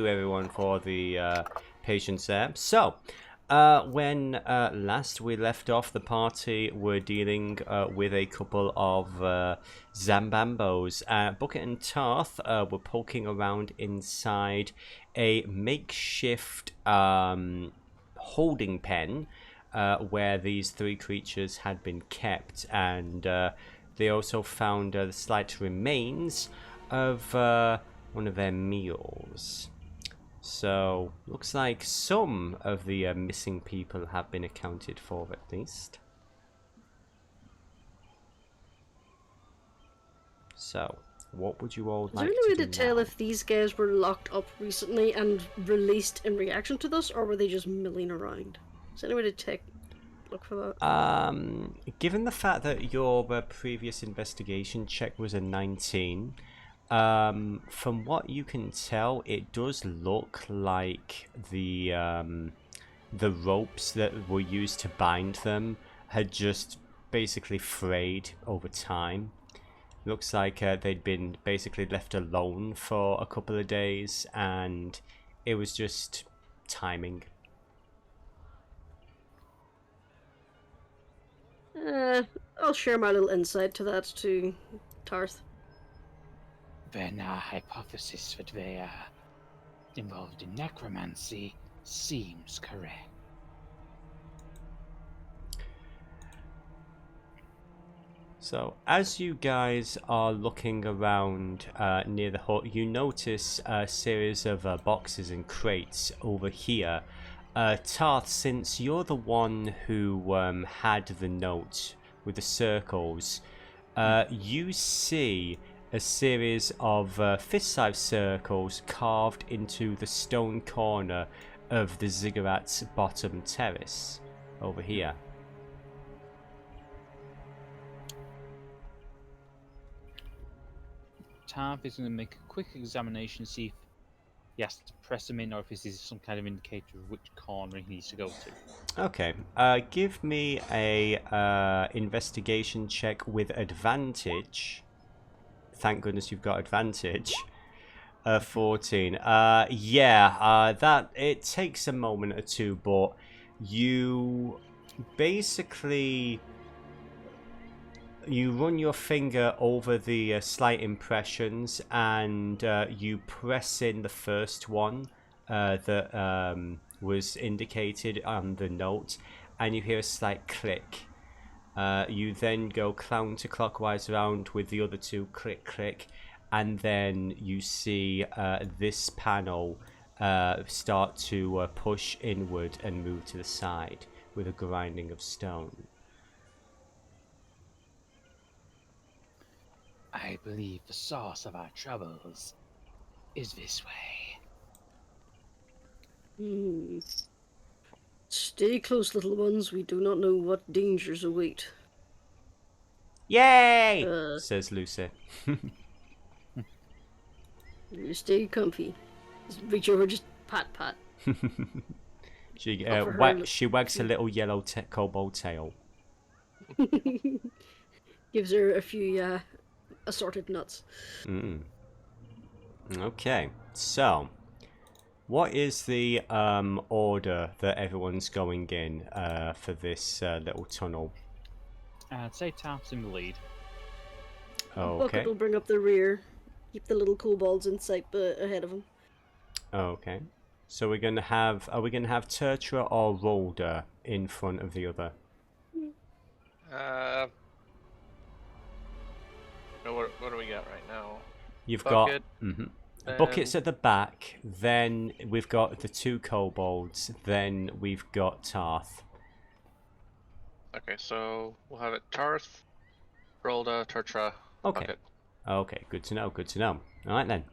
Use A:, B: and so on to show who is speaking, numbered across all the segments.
A: everyone for the patience there. So, when last we left off, the party were dealing with a couple of Zambambos. Bucket and Tarth were poking around inside a makeshift holding pen where these three creatures had been kept, and they also found the slight remains of one of their meals. So, looks like some of the missing people have been accounted for, at least. So, what would you all like to do?
B: Is there any way to tell
A: now?
B: if these guys were locked up recently and released in reaction to this, or were they just milling around? Is there any way to look for that?
A: Given the fact that your previous investigation check was a 19, from what you can tell, it does look like the ropes that were used to bind them had just basically frayed over time. Looks like they'd been basically left alone for a couple of days, and it was just timing.
B: I'll share my little insight to that to Tarth.
C: Then our hypothesis that they are involved in necromancy seems correct.
A: So, as you guys are looking around near the hut, you notice a series of boxes and crates over here. Tarth, since you're the one who had the note with the circles, you see a series of fist-sized circles carved into the stone corner of the Ziggurat's bottom terrace over here.
C: Tarth is going to make a quick examination to see if he has to press them in or if this is some kind of indicator of which corner he needs to go to.
A: Okay, give me a investigation check with advantage. Thank goodness you've got advantage. 14. That it takes a moment or two, but you basically run your finger over the slight impressions, and you press in the first one that was indicated on the note, and you hear a slight click. You then go counterclockwise around with the other two, click, click, and then you see this panel start to push inward and move to the side with a grinding of stone.
C: I believe the source of our troubles is this way.
B: Stay close, little ones. We do not know what dangers await.
A: Yay! Says Lucy.
B: You stay comfy. Just reach over, just pat.
A: She wags her little yellow kobold tail.
B: Gives her a few assorted nuts.
A: Okay, so what is the order that everyone's going in for this little tunnel?
C: I'd say Tarth's in the lead.
A: Okay.
B: Bucket will bring up the rear. Keep the little kobolds in sight ahead of him.
A: Okay. So are we gonna have Tertra or Rolder in front of the other?
D: What do we got right now?
A: You've
D: Bucket,
A: got Bucket's at the back, then we've got the two kobolds, then we've got Tarth.
D: Okay, so we'll have it Tarth, Rolda, Tertra,
A: Okay.
D: Bucket.
A: Okay, good to know. Alright then.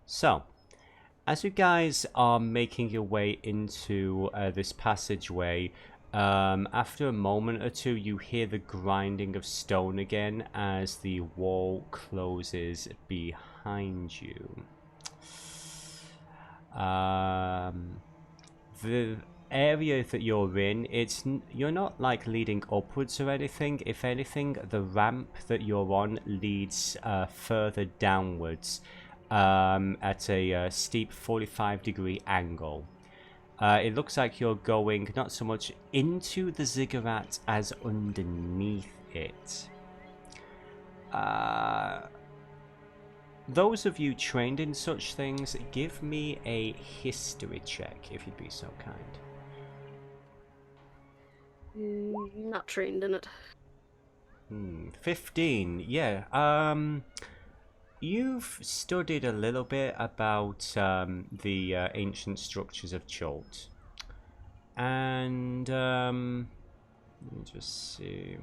A: So, as you guys are making your way into this passageway, after a moment or two you hear the grinding of stone again as the wall closes behind you. The area that you're in, you're not like leading upwards or anything. If anything, the ramp that you're on leads further downwards, at a steep 45-degree angle. It looks like you're going not so much into the ziggurat as underneath it. Those of you trained in such things, give me a history check, if you'd be so kind.
B: Not trained in it.
A: 15, yeah. You've studied a little bit about the ancient structures of Chult. And, let me just see.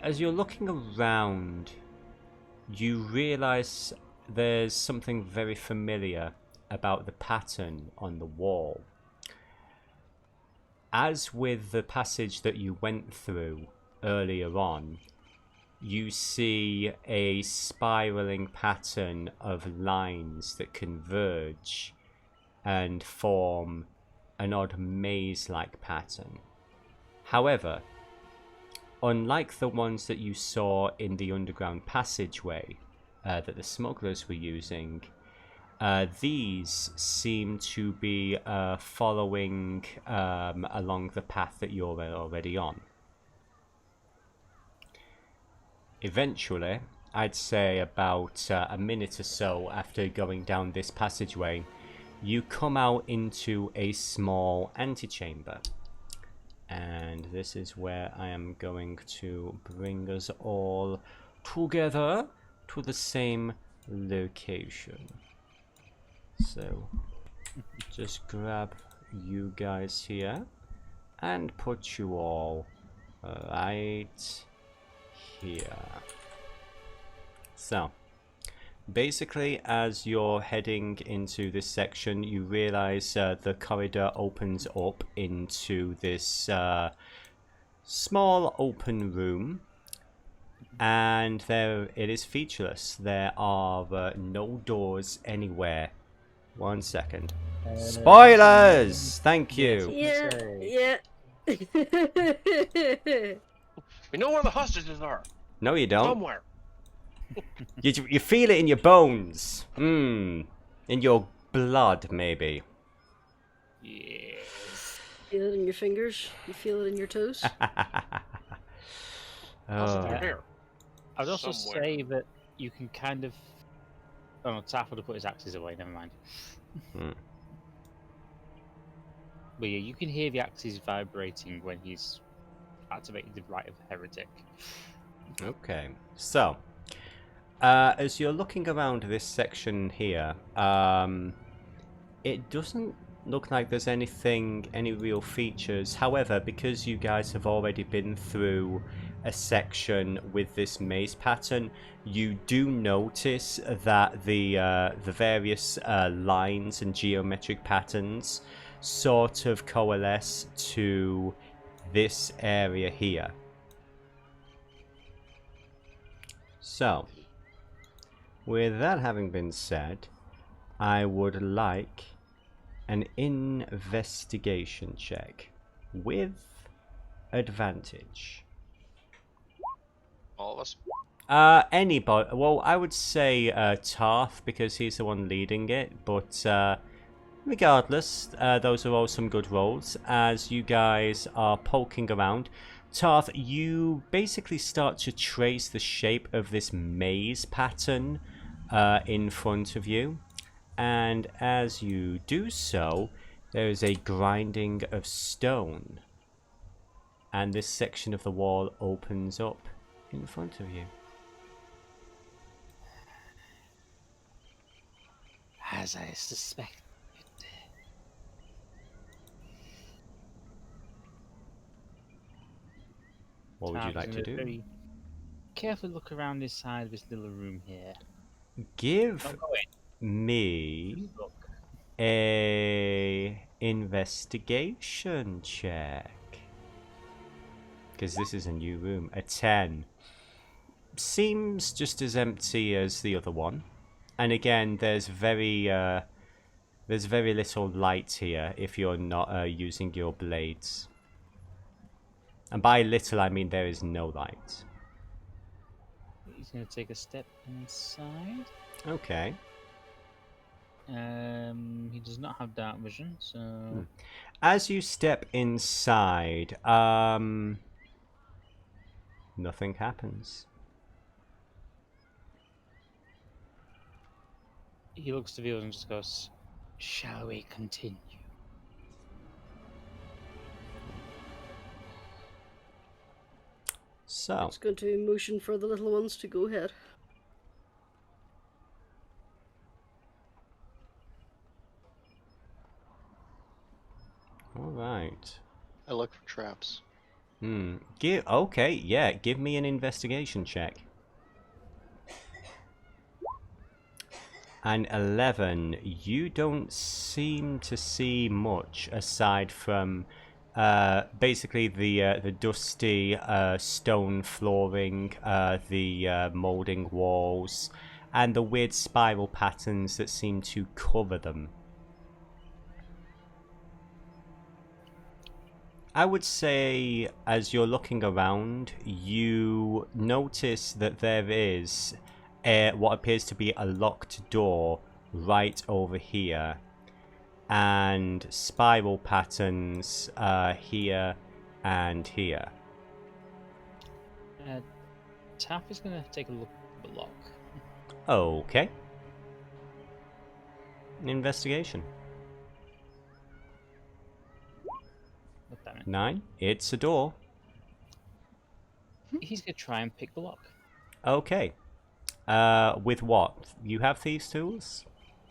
A: As you're looking around, you realize there's something very familiar about the pattern on the wall. As with the passage that you went through earlier on, you see a spiraling pattern of lines that converge and form an odd maze-like pattern. However, unlike the ones that you saw in the underground passageway that the smugglers were using, these seem to be following along the path that you're already on. Eventually, I'd say about a minute or so after going down this passageway, you come out into a small antechamber. And this is where I am going to bring us all together to the same location. So, just grab you guys here and put you all right here. So, basically, as you're heading into this section, you realize the corridor opens up into this small open room, and there it is featureless. There are no doors anywhere. 1 second. Spoilers! Thank you.
B: Yeah.
D: We know where the hostages are.
A: No, you don't.
D: Somewhere.
A: You feel it in your bones. In your blood, maybe.
C: Yes.
B: Feel it in your fingers. You feel it in your toes.
D: Hostages are here.
C: I'd also
D: Somewhere.
C: say that you can kind of... Oh no, Taff would have put his axes away, never mind. But yeah, you can hear the axes vibrating when he's activated the Rite of Heretic.
A: Okay, so as you're looking around this section here, it doesn't look like there's any real features. However, because you guys have already been through a section with this maze pattern, you do notice that the various lines and geometric patterns sort of coalesce to this area here. So, with that having been said, I would like an investigation check with advantage.
D: All of us.
A: Anybody. Well, I would say Tarth, because he's the one leading it, but regardless, those are all some good rolls. As you guys are poking around, Tarth, you basically start to trace the shape of this maze pattern in front of you. And as you do so, there is a grinding of stone. And this section of the wall opens up in front of you.
C: As I suspected.
A: What would you like to do?
C: Very carefully look around this side of this little room here.
A: Give
C: Don't go in.
A: me
C: Look.
A: a investigation check. Because this is a new room. A 10. Seems just as empty as the other one. And again, there's very little light here if you're not using your blades. And by little, I mean there is no light.
C: He's going to take a step inside.
A: Okay.
C: He does not have dark vision, so...
A: As you step inside, nothing happens.
C: He looks to the others and just goes, "Shall we continue?"
A: So,
B: It's going to motion for the little ones to go ahead.
A: all right.
E: I look for traps.
A: Okay, yeah, give me an investigation check. An 11. You don't seem to see much aside from basically the dusty stone flooring, the molding walls, and the weird spiral patterns that seem to cover them. I would say, as you're looking around, you notice that there is what appears to be a locked door right over here, and spiral patterns here and here.
C: Taff is going to take a look at the lock.
A: Okay. Investigation.
C: What that mean?
A: 9. It's a door.
C: He's going to try and pick the lock.
A: Okay. With what? You have thieves' tools?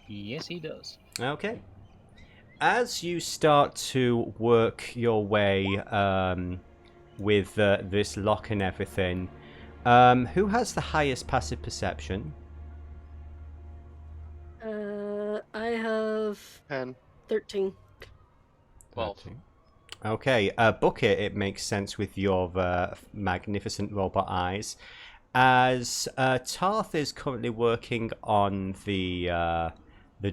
C: Yes, he does.
A: Okay. As you start to work your way with this lock and everything, who has the highest passive perception?
B: I have
E: 10.
B: 13.
D: 12.
A: Okay, Bucket, it makes sense with your magnificent robot eyes. As Tarth is currently working on the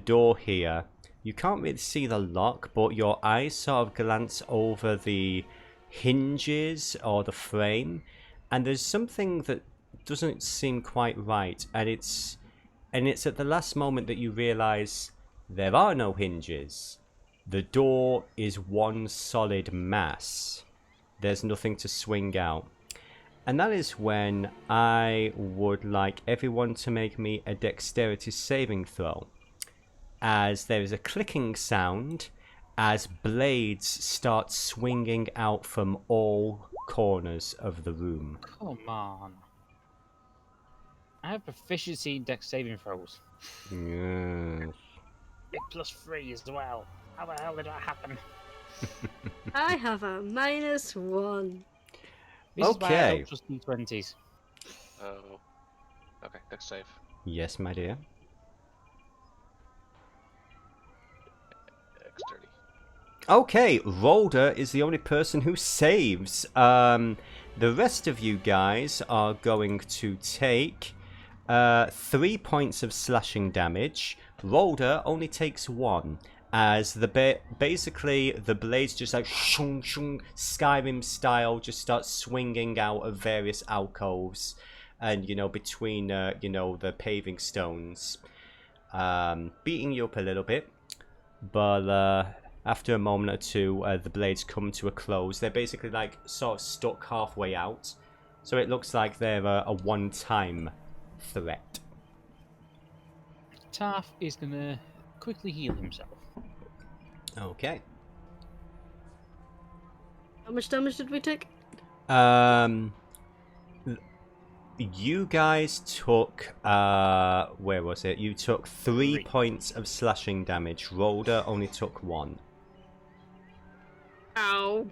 A: door here, you can't really see the lock, but your eyes sort of glance over the hinges or the frame, and there's something that doesn't seem quite right, and it's at the last moment that you realize there are no hinges. The door is one solid mass. There's nothing to swing out. And that is when I would like everyone to make me a dexterity saving throw, as there is a clicking sound as blades start swinging out from all corners of the room.
C: Come on. I have proficiency in dex saving throws.
A: Yes.
C: Big +3 as well. How the hell did that happen?
B: I have a -1.
C: This is why I
A: Okay.
C: don't trust D20s.
D: Oh. Okay, dex save.
A: Yes, my dear.
D: Dexterity.
A: Okay, Rolder is the only person who saves. The rest of you guys are going to take 3 points of slashing damage. Rolder only takes 1, as basically the blades just like shung shung Skyrim style just start swinging out of various alcoves, and between the paving stones, beating you up a little bit. But after a moment or two, the blades come to a close. They're basically like sort of stuck halfway out, so it looks like they're a one-time threat.
C: Taff is going to quickly heal himself.
A: Okay.
B: How much damage did we take?
A: You guys took where was it? You took 3
C: 3.
A: points of slashing damage. Rolder only took 1.
B: Ow.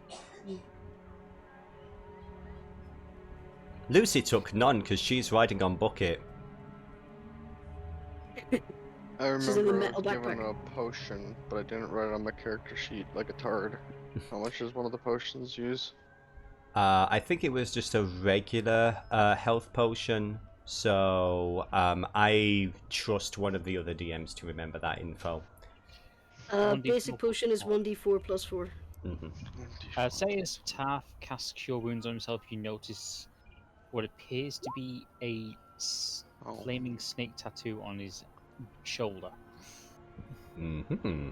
A: Lucy took none because she's riding on Bucket.
E: I
B: She's in the
E: remember I
B: metal
E: was given
B: backpack.
E: a potion, but I didn't write it on my character sheet like a tard. How much does one of the potions use?
A: I think it was just a regular health potion. So I trust one of the other DMs to remember that info.
C: 1d4
B: Basic potion is 1d4 plus 4.
C: Say as Taff casts Cure Wounds on himself, you notice what appears to be a
E: Oh.
C: flaming snake tattoo on his shoulder.
A: Mm-hmm.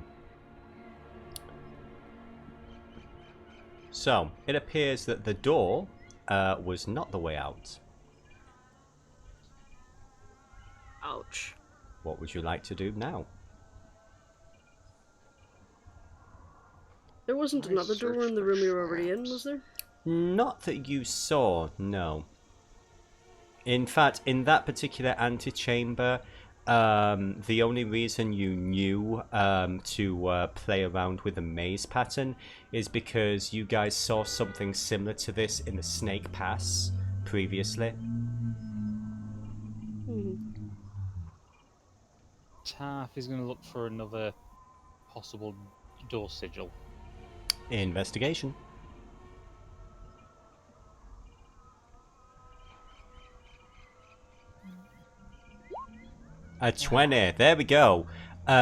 A: So, it appears that the door was not the way out.
B: Ouch.
A: What would you like to do now?
B: There wasn't
E: I
B: another door
E: search
B: in the
E: for
B: room you were already in,
E: traps.
B: was there?
A: Not that you saw, no. In fact, in that particular antechamber, the only reason you knew to play around with the maze pattern is because you guys saw something similar to this in the Snake Pass previously.
B: Hmm.
C: Taff is going to look for another possible door sigil.
A: Investigation. A 20. There we go.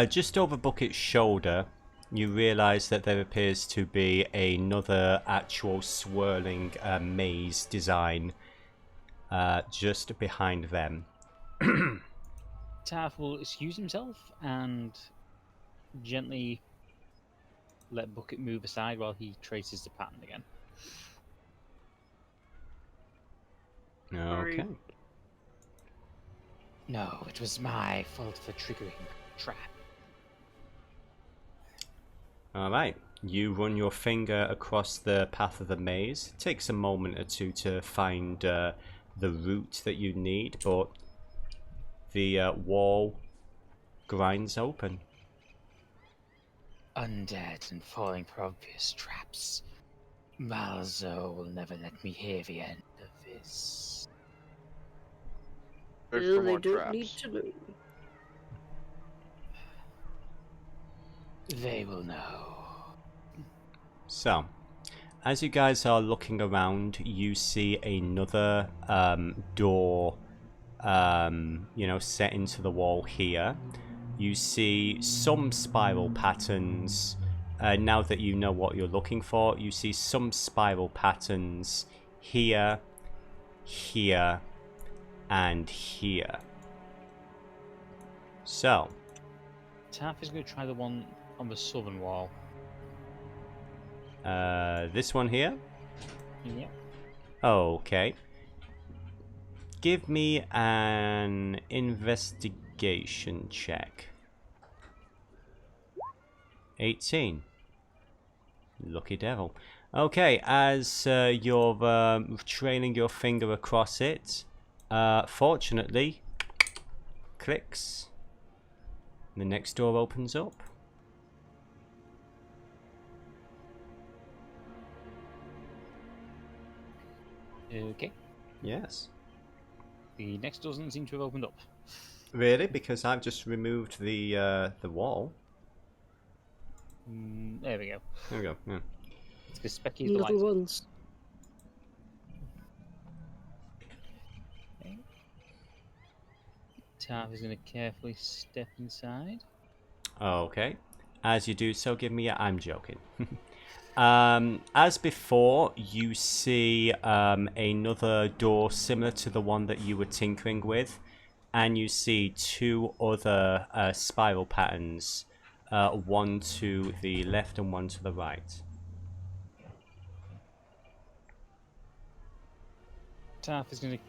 A: Just over Bucket's shoulder, you realise that there appears to be another actual swirling maze design just behind them.
C: Taff will excuse himself and gently let Bucket move aside while he traces the pattern again.
A: Okay.
C: No, it was my fault for triggering the trap.
A: Alright. You run your finger across the path of the maze. It takes a moment or two to find the route that you need, but the wall grinds open.
C: Undead and falling for obvious traps. Malzo will never let me hear the end of this.
E: Search
B: Well,
E: for
B: they
E: more
B: don't
E: traps.
B: need to know.
C: They will know.
A: So, as you guys are looking around, you see another door, set into the wall here. You see some spiral patterns. Now that you know what you're looking for, you see some spiral patterns here, here, and here. So,
C: Taff is going to try the one on the southern wall.
A: this one here.
C: Yeah.
A: Okay. Give me an investigation check. 18. Lucky devil. Okay, as you're trailing your finger across it, fortunately, clicks. The next door opens up.
C: Okay.
A: Yes.
C: The next doesn't seem to have opened up.
A: Really? Because I've just removed the wall.
C: There we go.
A: There we go. Yeah.
C: It's because Specky is the
B: Little
C: light.
B: ones.
C: Okay. Taff is going to carefully step inside.
A: Okay. As you do so, give me a... I'm joking. As before, you see another door similar to the one that you were tinkering with, and you see two other spiral patterns, one to the left and one to the right.
C: Taff is going to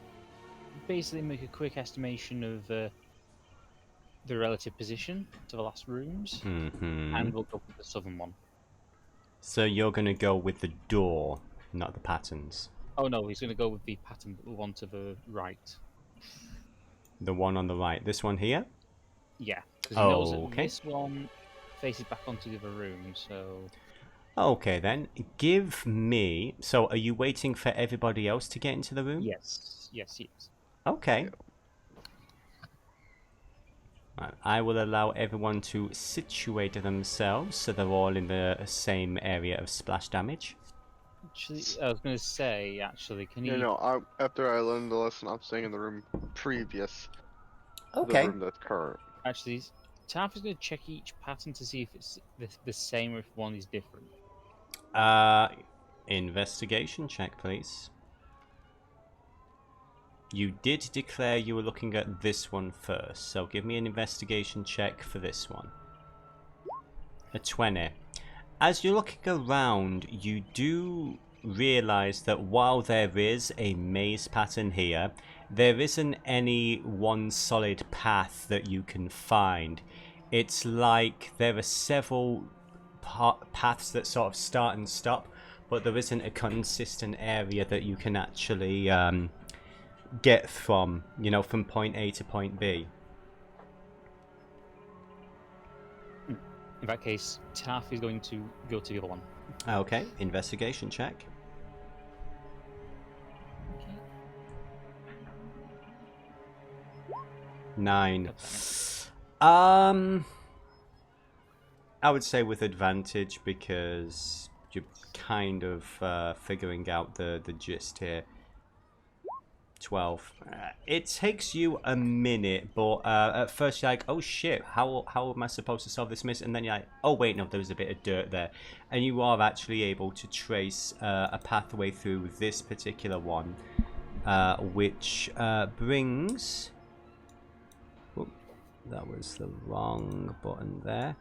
C: basically make a quick estimation of the relative position to the last rooms, and we'll go with the southern one.
A: So you're going to go with the door, not the patterns.
C: Oh no, he's going to go with the pattern, the one to the right.
A: The one on the right. This one here?
C: Yeah, because he knows that
A: Okay.
C: this one faces back onto the other room, so...
A: Okay then, give me... So are you waiting for everybody else to get into the room?
C: Yes, he is.
A: Okay. Right, I will allow everyone to situate themselves so they're all in the same area of splash damage.
C: Actually, I was going to say, actually, can you...
E: After I learned the lesson, I'm staying in the room previous.
A: Okay.
E: The room that's current.
C: Actually, Taff is going to check each pattern to see if it's the same or if one is different.
A: Investigation check, please. You did declare you were looking at this one first, so give me an investigation check for this one. A 20. As you're looking around, you do realize that while there is a maze pattern here, there isn't any one solid path that you can find. It's like there are several paths that sort of start and stop, but there isn't a consistent area that you can actually get from, you know, from point A to point B.
C: In that case, Taff is going to go to the other one.
A: Okay, investigation check.
C: Okay.
A: 9. I would say with advantage because you're kind of figuring out the gist here. 12. It takes you a minute, but at first you're like, oh shit, how am I supposed to solve this mystery? And then you're like, oh wait, no, there was a bit of dirt there. And you are actually able to trace a pathway through this particular one, which brings... Whoop, that was the wrong button there.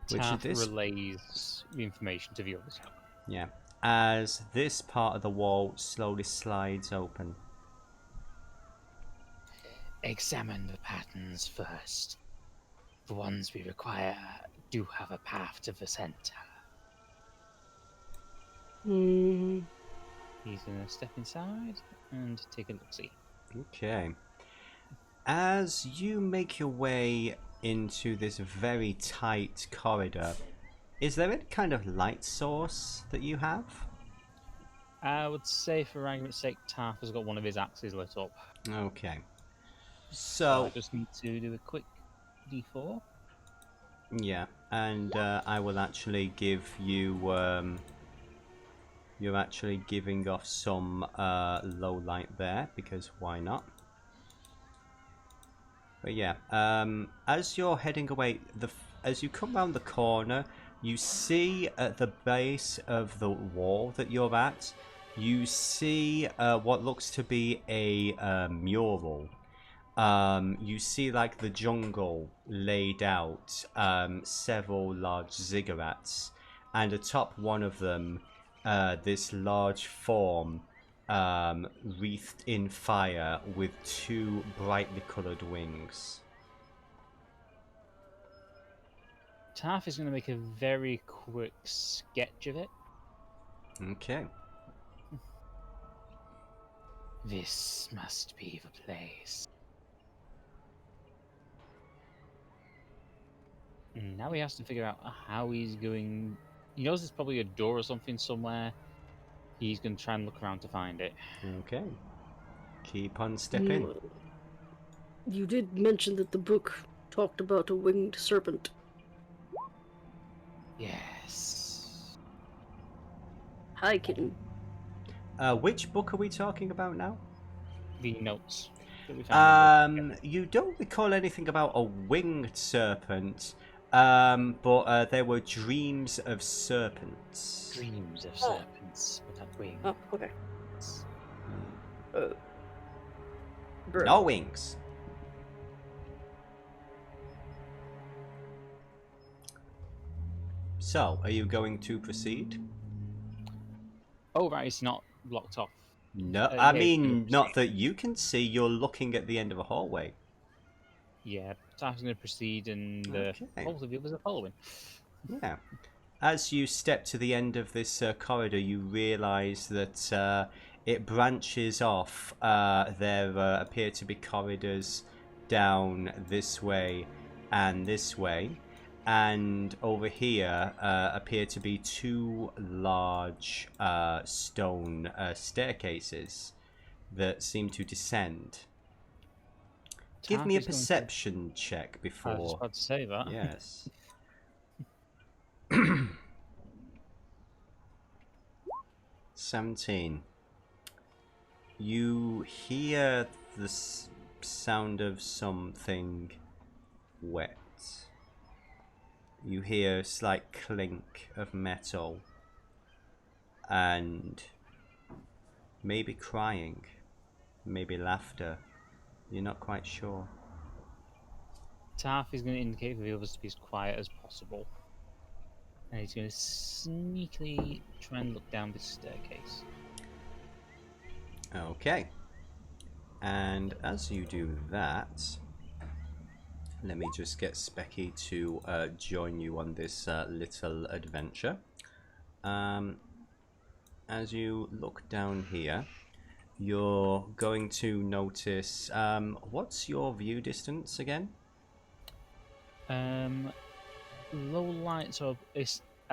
A: Which
C: Taff
A: is this?
C: relays the information to the others.
A: Yeah. As this part of the wall slowly slides open.
C: Examine the patterns first. The ones we require do have a path to the center.
B: Hmm.
C: He's gonna step inside and take a look-see.
A: Okay. As you make your way into this very tight corridor, is there any kind of light source that you have?
C: I would say, for argument's sake, Taff has got one of his axes lit up.
A: Okay.
C: I
A: So,
C: just need to do a quick D4.
A: yeah, and I will actually give you, you're actually giving off some low light there, because why not? But yeah, as you're heading away, as you come around the corner, you see at the base of the wall that you're at, you see what looks to be a mural. You see like the jungle laid out, several large ziggurats, and atop one of them, this large form wreathed in fire with 2 brightly coloured wings.
C: Taff is going to make a very quick sketch of it.
A: Okay.
C: This must be the place. Now he has to figure out how he's going. He knows there's probably a door or something somewhere. He's going to try and look around to find it.
A: Okay. Keep on stepping.
B: You did mention that the book talked about a winged serpent.
C: Yes.
B: Hi, kitten.
A: Which book are we talking about now?
C: The notes that we found.
A: You don't recall anything about a winged serpent, but there were dreams of serpents.
C: Dreams of serpents without wings.
B: Oh, okay.
A: No wings. So, are you going to proceed?
C: Oh, right, it's not blocked off.
A: No,
C: Yeah,
A: I
C: you
A: mean,
C: can
A: not that you can see. You're looking at the end of a hallway.
C: Yeah, Taff's going to proceed, and
A: Okay.
C: both of the others are following.
A: Yeah. As you step to the end of this corridor, you realise that it branches off. There appear to be corridors down this way and this way. And over here appear to be 2 large stone staircases that seem to descend. Give
C: Taff
A: me a
C: is going to-
A: perception check
C: I was just
A: before.
C: about to say that.
A: Yes. 17. You hear the sound of something wet. You hear a slight clink of metal and maybe crying. maybe laughter. You're not quite sure.
C: Tarth is going to indicate for the others to be as quiet as possible. And he's going to sneakily try and look down this staircase.
A: Okay. And as you do that, let me just get Specky to join you on this little adventure. As you look down here, you're going to notice... what's your view distance again?
C: Low light, so I'd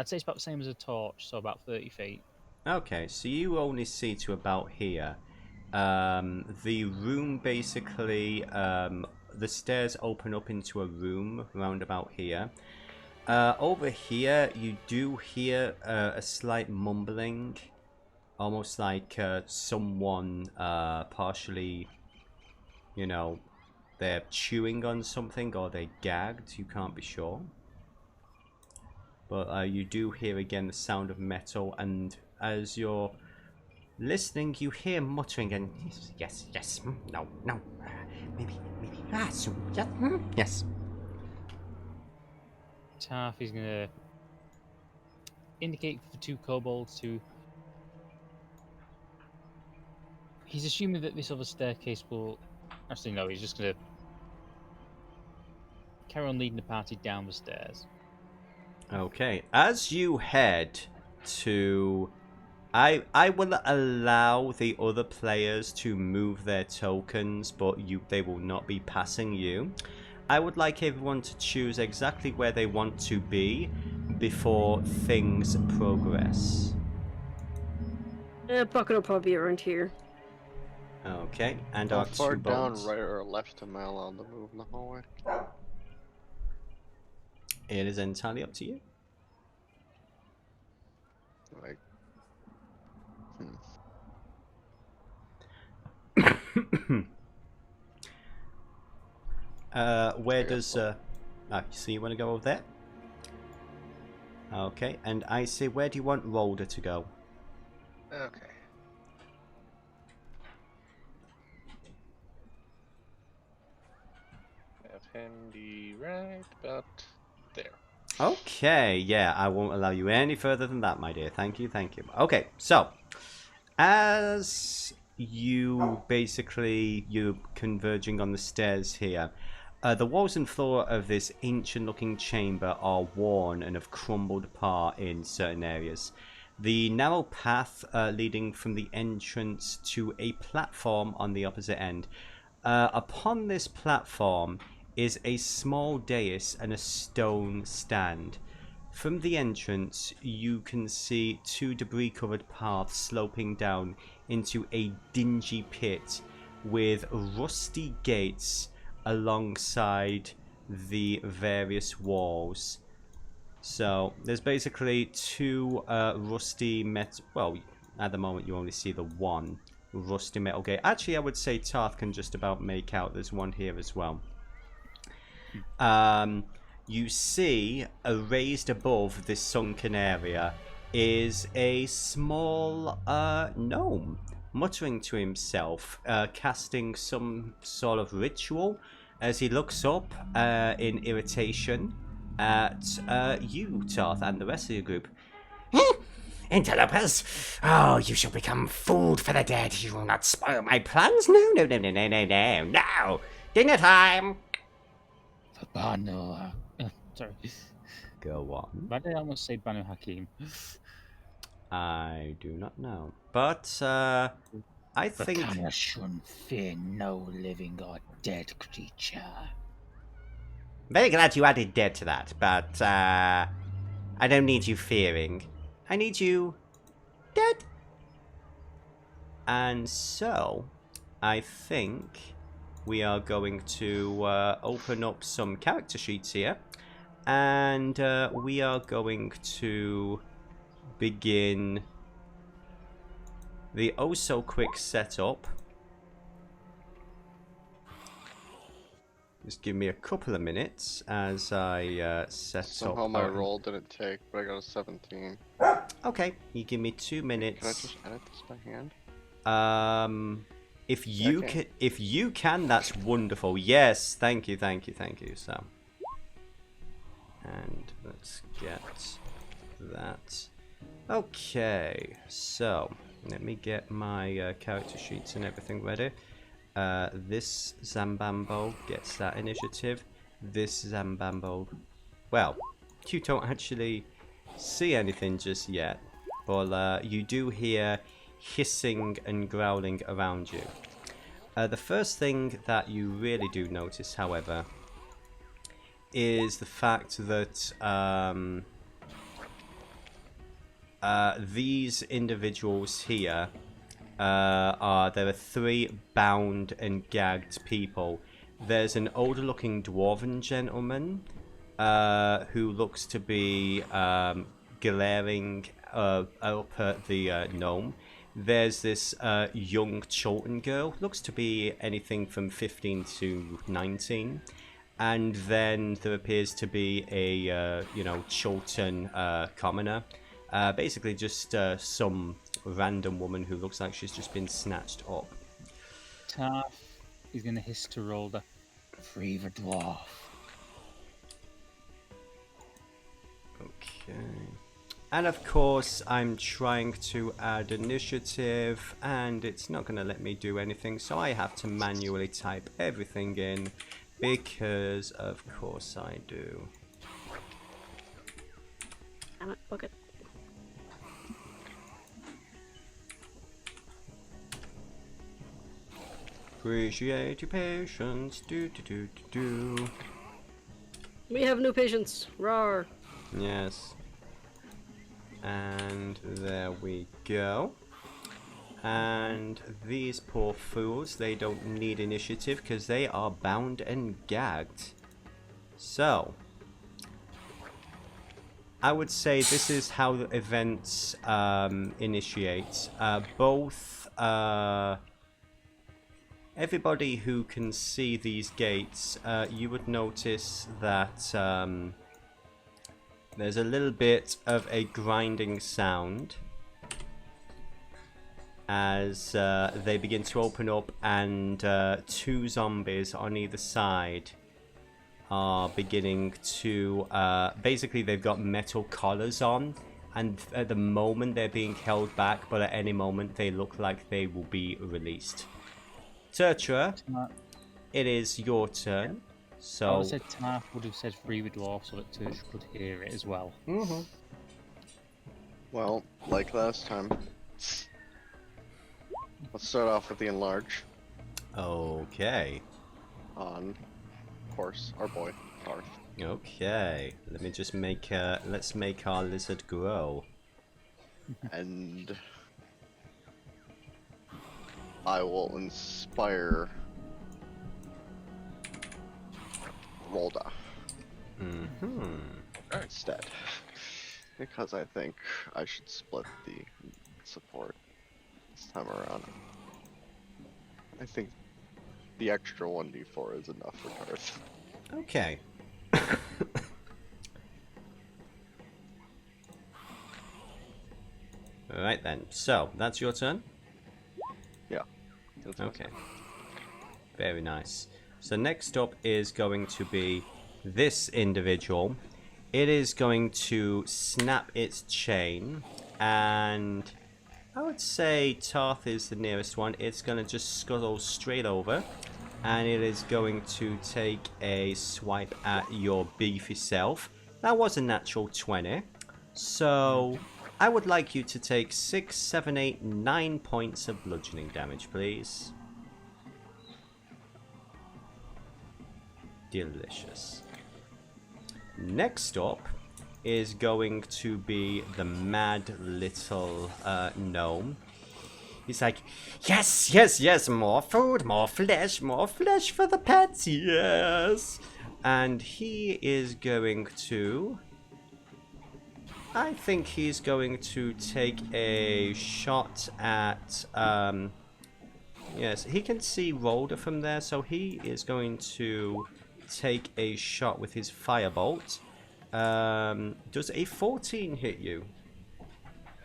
C: say it's about the same as a torch, so about 30 feet.
A: Okay, so you only see to about here. The room basically, the stairs open up into a room round about here. Over here, you do hear a slight mumbling, almost like someone partially, you know, they're chewing on something or they gagged, you can't be sure. But you do hear again the sound of metal, and as you're listening, you hear muttering and yes, yes, no, no, maybe, so, yes, yes.
C: Tarth is going to indicate for the two kobolds to... He's assuming that this other staircase will... Actually, no, he's just going to carry on leading the party down the stairs.
A: Okay, as you head to... I will allow the other players to move their tokens, but they will not be passing you. I would like everyone to choose exactly where they want to be before things progress.
B: Bucket will probably be around here.
A: Okay, and
E: How
A: our
E: far
A: two
E: down,
A: boats.
E: right or left am I allowed to move in the hallway?
A: It is entirely up to you.
E: Like,
A: Where
E: I guess
A: does
E: so.
A: so you want to go over there? Okay, and I say, where do you want Rolder to go?
D: Okay. Have him be right about there.
A: Okay, yeah, I won't allow you any further than that, my dear. Thank you, thank you. Okay, so as you're converging on the stairs here, the walls and floor of this ancient-looking chamber are worn and have crumbled apart in certain areas. The narrow path leading from the entrance to a platform on the opposite end. Upon this platform is a small dais and a stone stand. From the entrance, you can see two debris-covered paths sloping down into a dingy pit with rusty gates alongside the various walls. So there's basically two rusty metal... Well, at the moment you only see the one rusty metal gate. Actually, I would say Tarth can just about make out there's one here as well. You see, raised above this sunken area is a small gnome, muttering to himself, casting some sort of ritual as he looks up in irritation at you, Tarth, and the rest of your group. Interlopers! Oh, you shall become food for the dead. You will not spoil my plans. No, no, no, no, no, no, no, no. Dinner time!
C: Banu... sorry.
A: Go on.
C: Why did I almost say Banu Hakim?
A: I do not know. But, I think...
C: shouldn't fear no living or dead creature.
A: Very glad you added dead to that, but, I don't need you fearing. I need you... dead. And so, I think we are going to open up some character sheets here. And we are going to begin the oh-so-quick setup. Just give me a couple of minutes as I set
E: somehow
A: up.
E: my roll didn't take, but I got a 17.
A: Okay, you give me 2 minutes.
E: Can I just edit this by hand?
A: If you can, that's wonderful. Yes, thank you. So, and let's get that. Okay, so let me get my character sheets and everything ready. This Zambambo gets that initiative. This Zambambo, well, you don't actually see anything just yet, but you do hear hissing and growling around you. The first thing that you really do notice, however, is the fact that these individuals here there are 3 bound and gagged people. There's an older looking dwarven gentleman who looks to be glaring up at the gnome. There's this young Chilton girl, looks to be anything from 15 to 19. And then there appears to be a, Chilton commoner. Basically just some random woman who looks like she's just been snatched up.
C: Tarth is going to hiss to Rolder. Free the dwarf.
A: Okay. And of course, I'm trying to add initiative, and it's not going to let me do anything, so I have to manually type everything in, because of course I do.
B: Damn it, book it.
A: Appreciate your patience. Do.
B: We have new patients. Rawr.
A: Yes. And there we go. And these poor fools, they don't need initiative because they are bound and gagged. So, I would say this is how the events initiate. Both everybody who can see these gates, you would notice that there's a little bit of a grinding sound as they begin to open up, and 2 zombies on either side are beginning to basically they've got metal collars on, and at the moment they're being held back, but at any moment they look like they will be released. Tertra, it is your turn. So
C: I would have said Tarth would have said free the dwarf so that Tertra could hear it as well.
A: Mm-hmm.
E: Well, like last time. Let's start off with the enlarge.
A: Okay.
E: On, of course, our boy, Tarth.
A: Okay. Let me just make let's make our lizard grow.
E: And I will inspire Rolda instead, because I think I should split the support this time around. I think the extra 1d4 is enough for Tarth.
A: Okay. Alright then, so that's your turn?
E: Yeah.
A: Okay. Very nice. So next up is going to be this individual. It is going to snap its chain, and I would say Tarth is the nearest one. It's going to just scuttle straight over, and it is going to take a swipe at your beefy self. That was a natural 20. So I would like you to take 6, 7, 8, 9 points of bludgeoning damage, please. Delicious. Next up is going to be the mad little gnome. He's like, yes, yes, yes, more food, more flesh for the pets, yes. And he is going to, I think he's going to take a shot at, yes, he can see Rolder from there, so he is going to take a shot with his firebolt. Does a 14 hit you?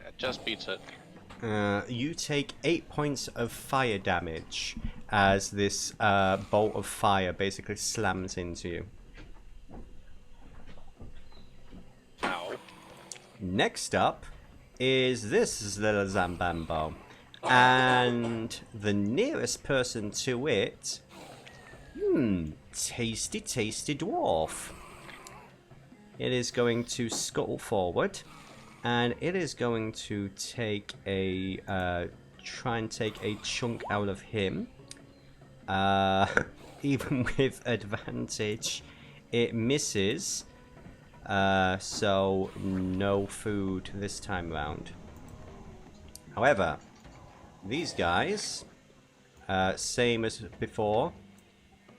D: It just beats it.
A: You take 8 points of fire damage as this bolt of fire basically slams into you.
D: Ow.
A: Next up is this little Zambambo. And the nearest person to it... tasty, tasty dwarf. It is going to scuttle forward. And it is going to take a... try and take a chunk out of him. Even with advantage, it misses. So no food this time round. However, these guys, same as before,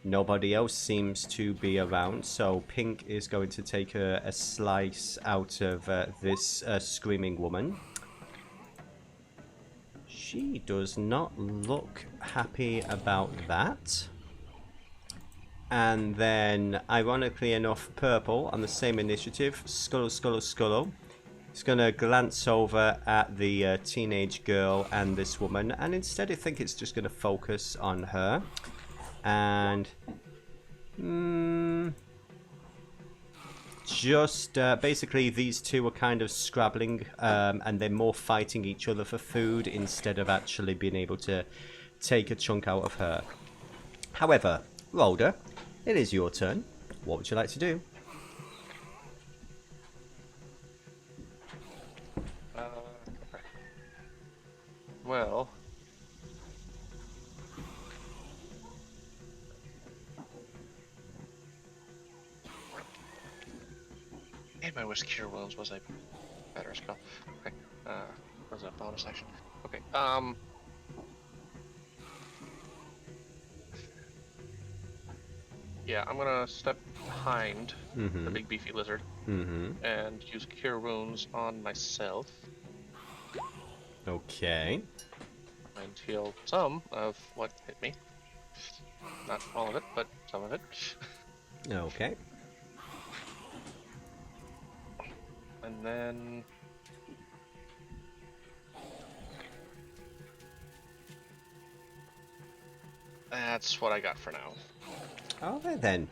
A: nobody else seems to be around, so Pink is going to take a slice out of this screaming woman. She does not look happy about that. And then, ironically enough, Purple, on the same initiative, Scullo. He's going to glance over at the teenage girl and this woman, and instead I think it's just going to focus on her. And... just, basically these two are kind of scrabbling, and they're more fighting each other for food instead of actually being able to take a chunk out of her. However, Rolder, it is your turn. What would you like to do?
D: Okay. Well... And my Whisk Cure Wounds was a better spell. Okay. Was a bonus action. Okay. Yeah, I'm gonna step behind the big beefy lizard and use Cure Wounds on myself
A: Okay.
D: and heal some of what hit me. Not all of it, but some of it.
A: Okay.
D: And then... that's what I got for now.
A: Alright then.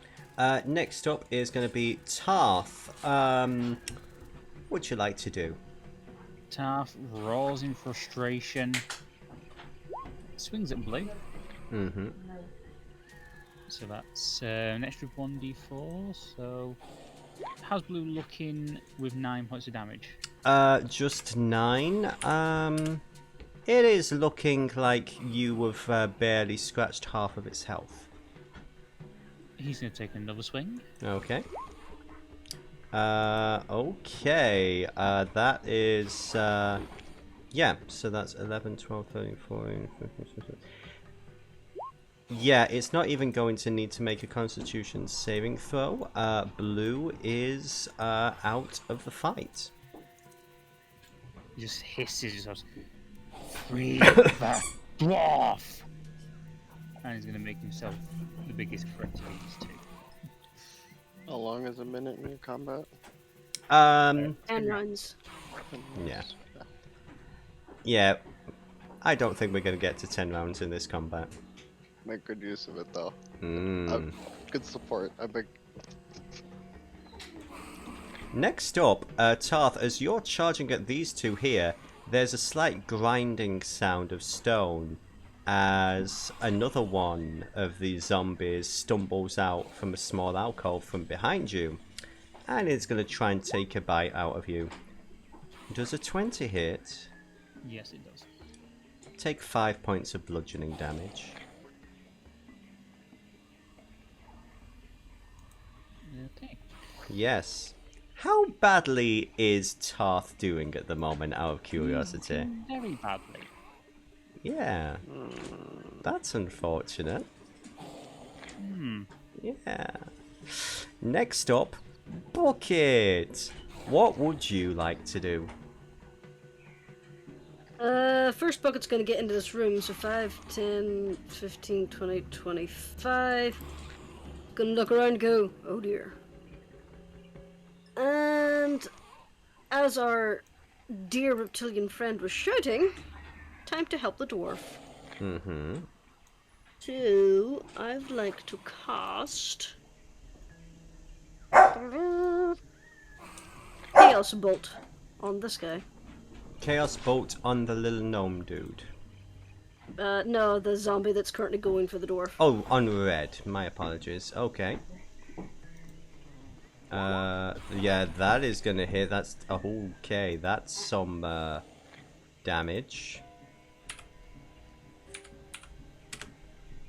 A: Next up is going to be Tarth. What would you like to do?
C: Tarth roars in frustration, swings at Blue. So that's an extra 1d4. So, how's Blue looking with 9 points of damage?
A: Just 9. It is looking like you have barely scratched half of its health.
C: He's going to take another swing.
A: Okay. Okay. That is... yeah, so that's 11, 12, 13, 14, 15, 16. Yeah, it's not even going to need to make a Constitution saving throw. Blue is out of the fight.
C: He just hisses himself. Free the dwarf! And he's going to make himself the biggest threat to these two.
E: How long is a minute in your combat?
B: 10 runs.
A: Yeah. Yeah. I don't think we're going to get to 10 rounds in this combat.
E: Make good use of it though. Good support. I beg.
A: Next up, Tarth, as you're charging at these two here, there's a slight grinding sound of stone as another one of these zombies stumbles out from a small alcove from behind you, and it's going to try and take a bite out of you. Does a 20 hit?
C: Yes, it does.
A: Take 5 points of bludgeoning damage.
C: Okay.
A: Yes. How badly is Tarth doing at the moment, out of curiosity?
C: Very badly.
A: Yeah. That's unfortunate. Yeah. Next up, Bucket. What would you like to do?
B: First Bucket's gonna get into this room, so 5, 10, 15, 20, 25. Gonna look around and go, oh dear. And as our dear reptilian friend was shouting, time to help the dwarf.
A: Mm-hmm.
B: So, I'd like to cast... Chaos Bolt on this guy.
A: Chaos Bolt on the little gnome dude.
B: No, the zombie that's currently going for the dwarf.
A: Oh, on red. My apologies. Okay. Yeah, that is gonna hit. That's okay. That's some damage.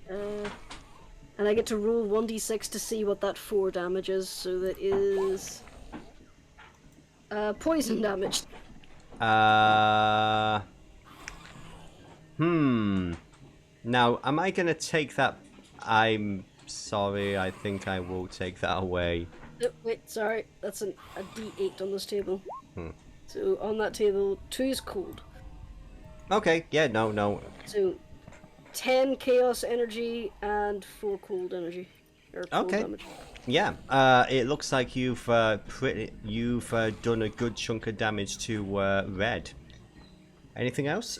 B: And I get to roll 1d6 to see what that 4 damage is, so that is... poison damage.
A: Now, am I gonna take that? I'm sorry, I think I will take that away.
B: Oh, wait, sorry. That's a d8 on this table. So, on that table, 2 is cold.
A: Okay, yeah, no.
B: So, 10 chaos energy and 4 cold energy. Or cold
A: Okay.
B: damage.
A: Yeah, it looks like you've done a good chunk of damage to red. Anything else?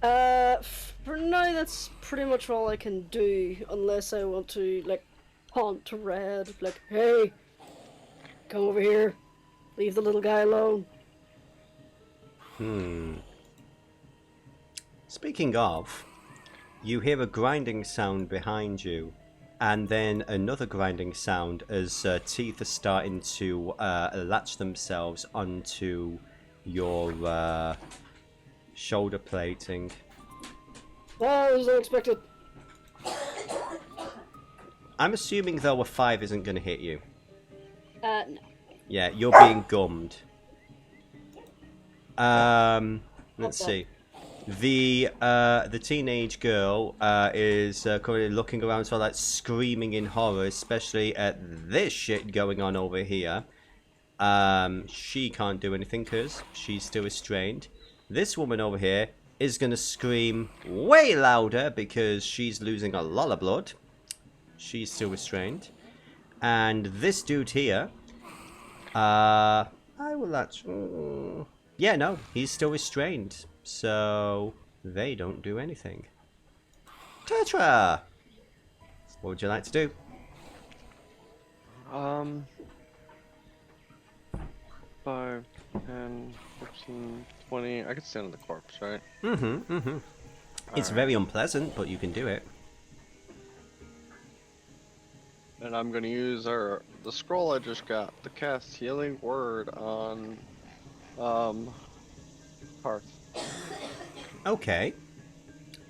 B: For now, that's pretty much all I can do, unless I want to, like, haunt red. Like, hey, come over here. Leave the little guy alone.
A: Speaking of, you hear a grinding sound behind you, and then another grinding sound as teeth are starting to latch themselves onto your shoulder plating.
B: Oh, that was unexpected.
A: I'm assuming though a 5 isn't going to hit you.
B: No.
A: Yeah, you're being gummed. Let's see. The teenage girl is currently looking around, sort of like screaming in horror, especially at this shit going on over here. She can't do anything because she's still restrained. This woman over here is going to scream way louder because she's losing a lot of blood. She's still restrained. And this dude here, I will actually... yeah, no, he's still restrained. So, they don't do anything. Tetra! What would you like to do?
E: 5, 10, 15, 20. I could stand on the corpse, right?
A: It's very unpleasant, but you can do it.
E: And I'm gonna use the scroll I just got to cast Healing Word on Hearth.
A: Okay.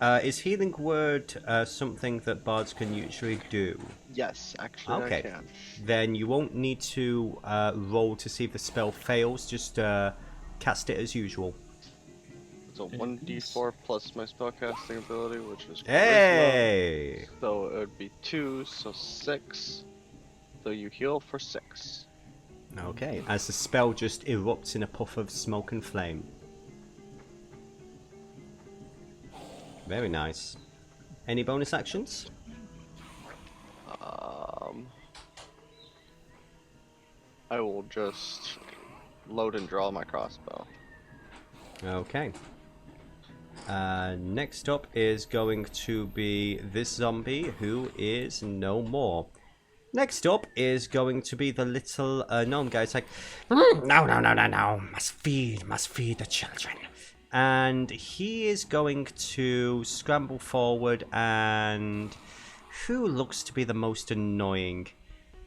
A: Is Healing Word something that bards can usually do?
E: Yes, actually
A: Okay.
E: I can.
A: Then you won't need to roll to see if the spell fails. Just cast it as usual.
E: So 1d4 plus my spellcasting ability, which is Charisma.
A: Hey!
E: So it would be 2, so 6. So you heal for 6.
A: Okay, as the spell just erupts in a puff of smoke and flame. Very nice. Any bonus actions?
E: I will just load and draw my crossbow.
A: Okay. Next up is going to be this zombie who is no more. Next up is going to be the little gnome guy. It's like, no. Must feed the children. And he is going to scramble forward, and who looks to be the most annoying?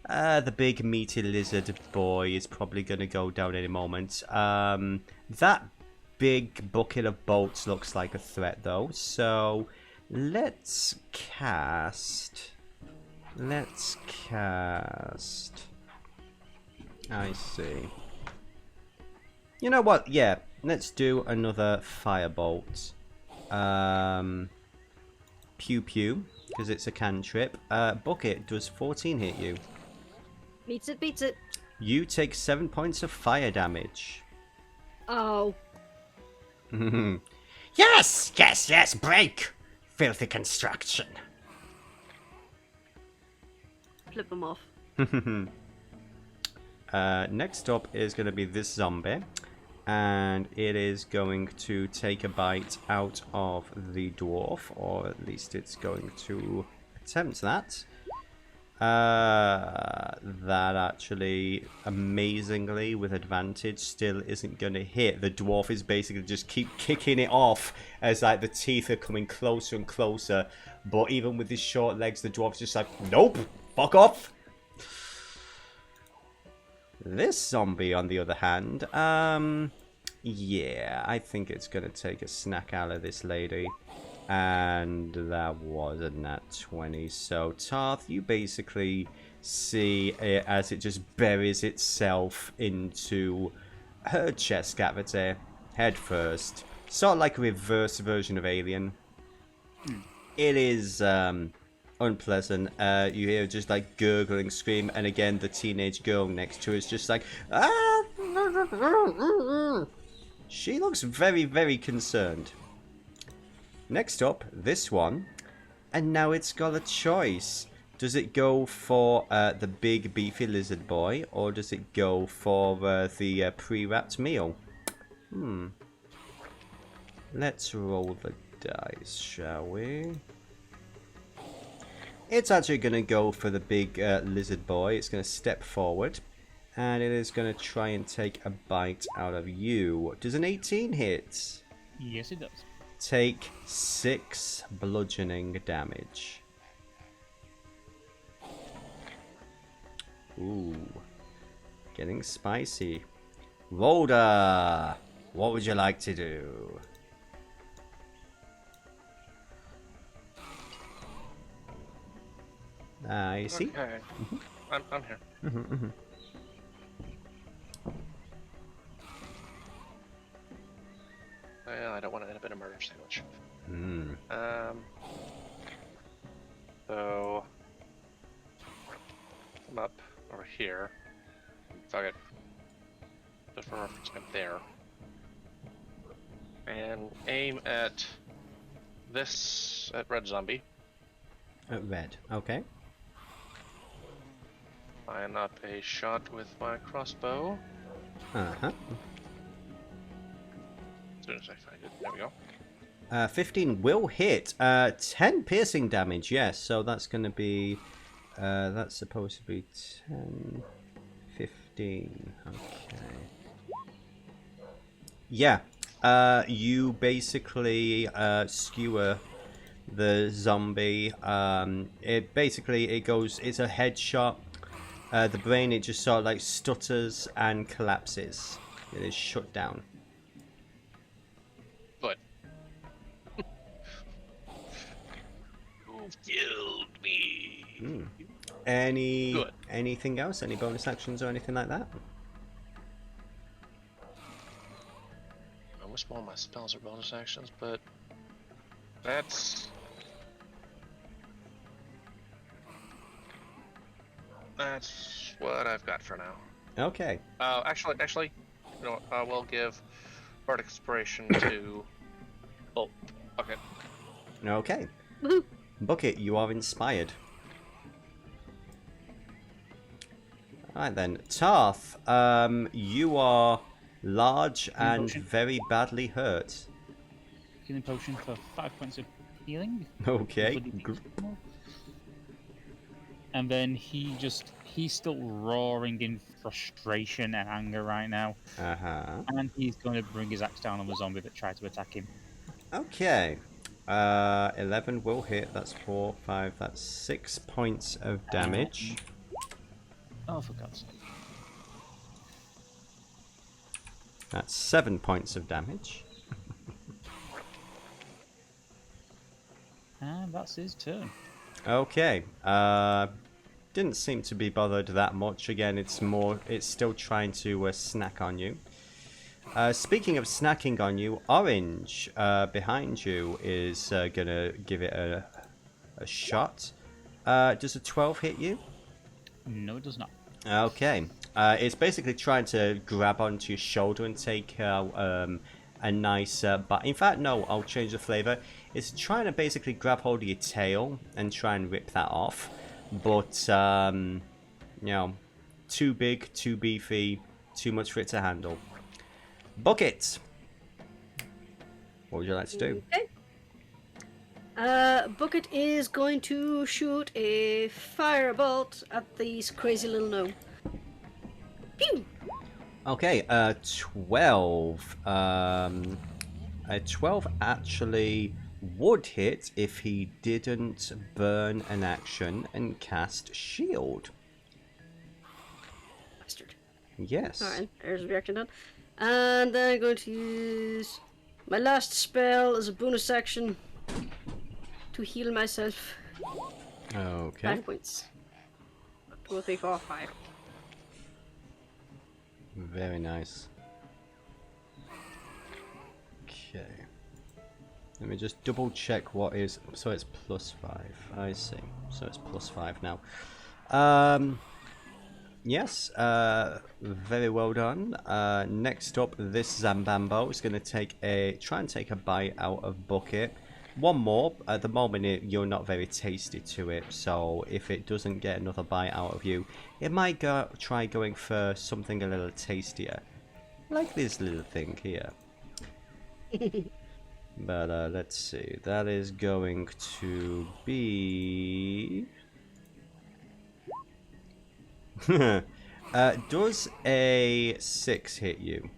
A: The big meaty lizard boy is probably going to go down any moment. That big bucket of bolts looks like a threat though, so let's cast. I see. You know what? Yeah, let's do another firebolt. Pew pew, because it's a cantrip. Bucket, does 14 hit you?
B: Beats it.
A: You take 7 points of fire damage.
B: Oh.
A: Yes, break! Filthy construction.
B: Flip him off.
A: Next up is going to be this zombie. And it is going to take a bite out of the dwarf, or at least it's going to attempt that. That actually, amazingly, with advantage, still isn't going to hit. The dwarf is basically just keep kicking it off as like the teeth are coming closer and closer. But even with his short legs, the dwarf's just like, nope, fuck off. This zombie, on the other hand, yeah, I think it's going to take a snack out of this lady. And that was a nat 20. So, Tarth, you basically see it as it just buries itself into her chest cavity, head first. Sort of like a reverse version of Alien. It is unpleasant. You hear just like gurgling scream, and again the teenage girl next to her is just like, ah! She looks very, very concerned. Next up, this one, and now it's got a choice. Does it go for the big beefy lizard boy, or does it go for the pre-wrapped meal? Let's roll the dice, shall we? It's actually going to go for the big lizard boy. It's going to step forward, and it is going to try and take a bite out of you. Does an 18 hit?
C: Yes, it does.
A: Take 6 bludgeoning damage. Ooh. Getting spicy. Rhoda, what would you like to do? I see.
D: Okay. I'm here. Well, I don't want to end up in a murder sandwich. So I'm up over here. Fuck it. Just for reference, I'm there. And aim at this, at red zombie.
A: Red, okay.
D: Line up a shot with my crossbow.
A: Uh-huh.
D: As soon as I find it. There we go.
A: 15 will hit. 10 piercing damage, yes. So that's going to be... that's supposed to be 10... 15. Okay. Yeah. You basically skewer the zombie. It goes... It's a headshot. The brain, it just sort of like stutters and collapses. It is shut down.
D: Good. Who killed me?
A: Anything else? Any bonus actions or anything like that?
D: I wish more of my spells are bonus actions, but that's what I've got for now.
A: Okay.
D: Actually, you know what? I will give Bardic Inspiration to. Oh, okay.
A: Okay. Bucket, you are inspired. Alright then. Tarth, you are large and
C: Potion.
A: very badly hurt.
C: Healing potion for 5 points of healing.
A: Okay.
C: And then he's still roaring in frustration and anger right now.
A: Uh-huh.
C: And he's going to bring his axe down on the zombie that tried to attack him.
A: Okay. 11 will hit. That's 4, 5, that's 6 points of damage.
C: Oh, for God's sake.
A: That's 7 points of damage.
C: And that's his turn.
A: Okay. Didn't seem to be bothered that much. Again, it's still trying to snack on you. Speaking of snacking on you, Orange behind you is gonna give it a shot. Does a 12 hit you?
C: No, it does not.
A: Okay. It's basically trying to grab onto your shoulder and take a nice bite. In fact, no, I'll change the flavor. It's trying to basically grab hold of your tail and try and rip that off. But, you know, too big, too beefy, too much for it to handle. Bucket. What would you like to do?
B: Okay. Bucket is going to shoot a firebolt at these crazy little gnome. Pew!
A: Okay, 12. A 12 actually would hit if he didn't burn an action and cast shield.
B: Bastard.
A: Yes.
B: Alright, there's a reaction done. And then I'm going to use my last spell as a bonus action to heal myself.
A: Okay.
B: 5 points. 2, 3, 4, 5.
A: Very nice. Okay. Let me just double check what is. So it's +5. I see. So it's +5 now. Yes. Very well done. Next up, this Zambambo is going to try and take a bite out of Bucket. One more. At the moment, you're not very tasty to it, so if it doesn't get another bite out of you, it might try going for something a little tastier, like this little thing here. But let's see. That is going to be. Does a 6 hit you?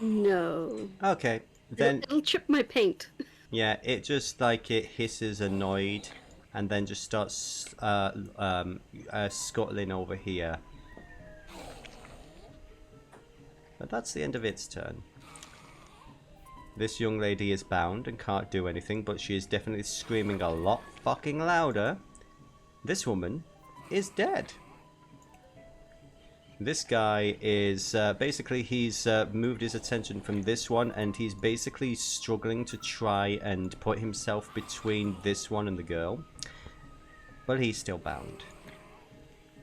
B: No.
A: Okay, then.
B: It'll chip my paint.
A: Yeah, it just like it hisses annoyed and then just starts scuttling over here. But that's the end of its turn. This young lady is bound and can't do anything, but she is definitely screaming a lot fucking louder. This woman is dead. This guy is basically he's moved his attention from this one and he's basically struggling to try and put himself between this one and the girl. But he's still bound.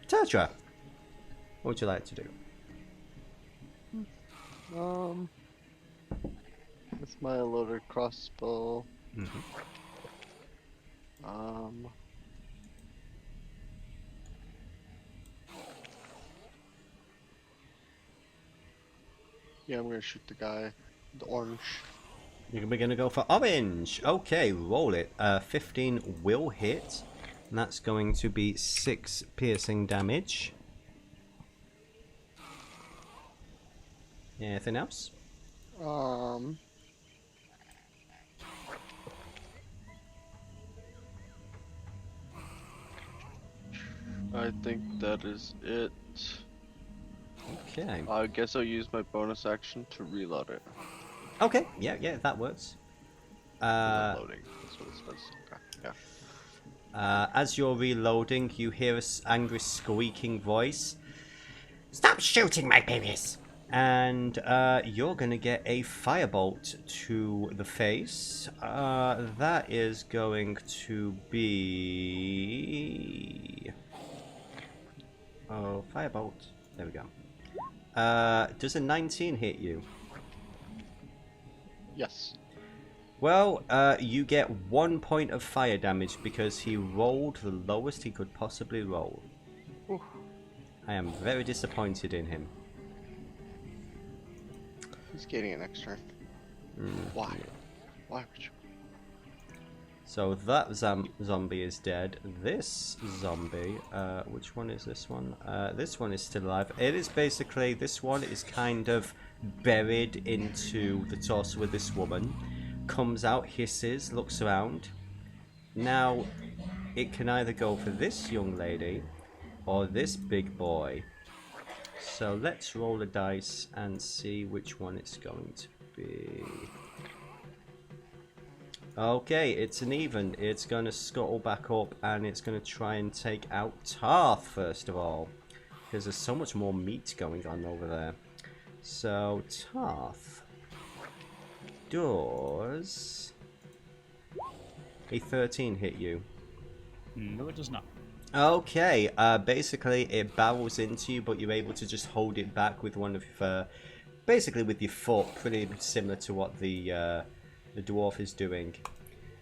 A: Tetra, what would you like to do?
E: With my loaded crossbow.
A: Mm-hmm.
E: Yeah, I'm gonna shoot the guy, the orange.
A: You're going to go for orange. Okay, roll it. 15 will hit. And that's going to be 6 piercing damage. Anything else?
E: I think that is it.
A: Okay.
E: I guess I'll use my bonus action to reload it.
A: Okay, yeah, that works.
E: Reloading, that's what it says. Okay, yeah.
A: As you're reloading, you hear an angry squeaking voice. Stop shooting my babies! And you're gonna get a firebolt to the face. That is going to be... Oh, firebolt. There we go. Does a 19 hit you?
E: Yes.
A: Well, you get 1 point of fire damage because he rolled the lowest he could possibly roll.
E: Ooh.
A: I am very disappointed in him.
E: He's getting an extra. Why? Why would you?
A: So that zombie is dead. This zombie, which one is this one? This one is still alive. It is basically, this one is kind of buried into the torso of this woman. Comes out, hisses, looks around. Now, it can either go for this young lady or this big boy. So let's roll a dice and see which one it's going to be. Okay, it's an even. It's going to scuttle back up and it's going to try and take out Tarth first of all. Because there's so much more meat going on over there. So, Tarth does a 13 hit you?
C: No, it does not.
A: Okay, basically it barrels into you, but you're able to just hold it back with one of basically with your foot, pretty similar to what the dwarf is doing.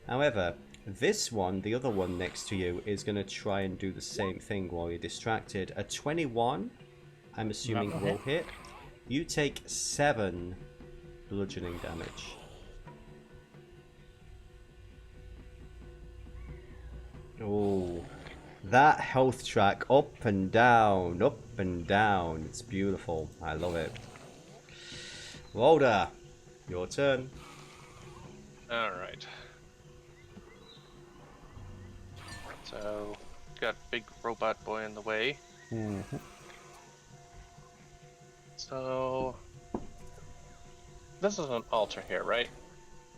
A: However, this one, the other one next to you, is going to try and do the same thing while you're distracted. A 21, I'm assuming will hit. You take 7 bludgeoning damage. Oh, that health track up and down, up and down. It's beautiful. I love it. Rhoda, your turn.
D: Alright. So, got big robot boy in the way. So, this is an altar here, right?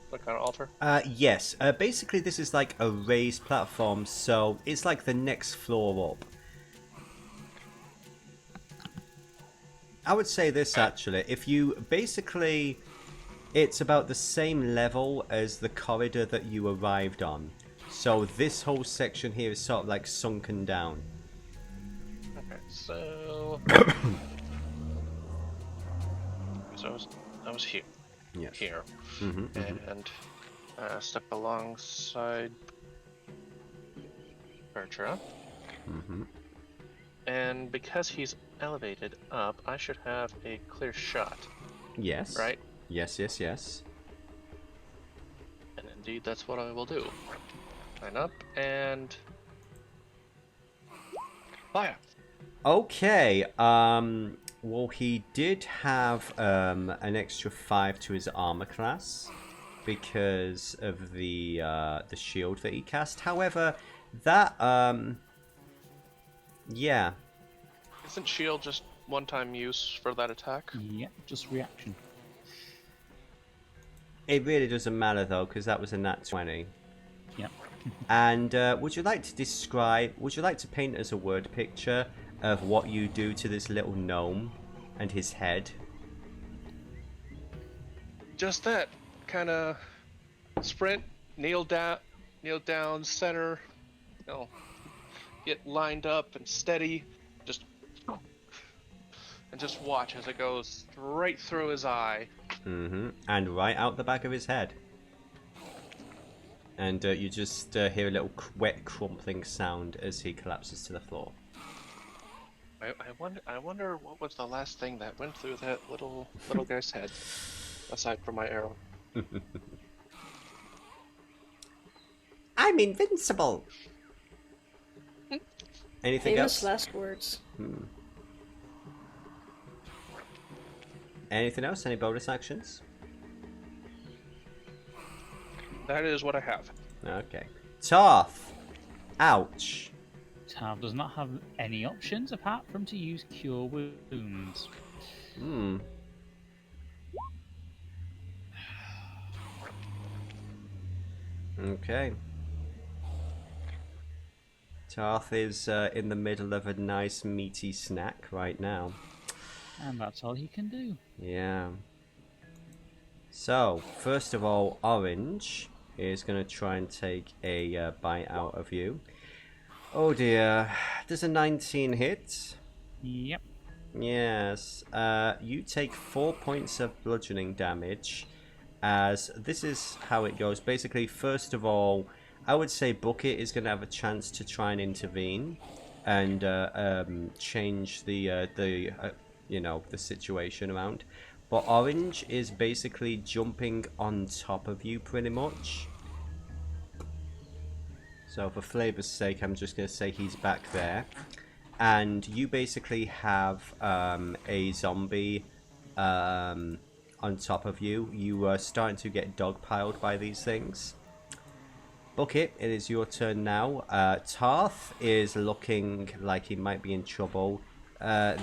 D: What kind of altar?
A: Yes. Basically, this is like a raised platform, so it's like the next floor up. I would say this actually. If you basically, it's about the same level as the corridor that you arrived on. So this whole section here is sort of like sunken down.
D: Okay, so... so I was here.
A: Yes.
D: Here.
A: Mm-hmm,
D: And step alongside Bertra.
A: mm-hmm.
D: And because he's elevated up, I should have a clear shot,
A: Yes.
D: right?
A: Yes, yes, yes.
D: And indeed, that's what I will do. Line up and fire.
A: Okay. Well, he did have an extra 5 to his armor class because of the shield that he cast. However, that yeah,
D: Isn't shield just one-time use for that attack?
C: Yep, just reaction.
A: it really doesn't matter though because that was a nat 20.
C: Yep.
A: And would you like to paint us a word picture of what you do to this little gnome and his head?
D: Just that kind of sprint, kneel down, center, get lined up and steady, just watch as it goes straight through his eye.
A: Mm-hmm. And right out the back of his head. And you just hear a little wet crumpling sound as he collapses to the floor.
D: I wonder what was the last thing that went through that little guy's head, aside from my arrow.
A: I'm invincible. Anything
B: Famous
A: else?
B: last words.
A: Anything else? Any bonus actions?
D: That is what I have.
A: Okay. Tarth. Ouch.
C: Tav does not have any options apart from to use Cure Wounds.
A: Hmm. Okay. Tarth is in the middle of a nice meaty snack right now.
C: And that's all he can do.
A: Yeah. So, first of all, Orange is going to try and take a bite out of you. Oh dear. Does a 19 hit?
C: Yep.
A: Yes. You take 4 points of bludgeoning damage, as this is how it goes. Basically, first of all, I would say Bucket is going to have a chance to try and intervene and change the situation around. But Orange is basically jumping on top of you pretty much. So for flavor's sake, I'm just going to say he's back there. And you basically have a zombie on top of you. You are starting to get dogpiled by these things. Bucket, it is your turn now. Tarth is looking like he might be in trouble.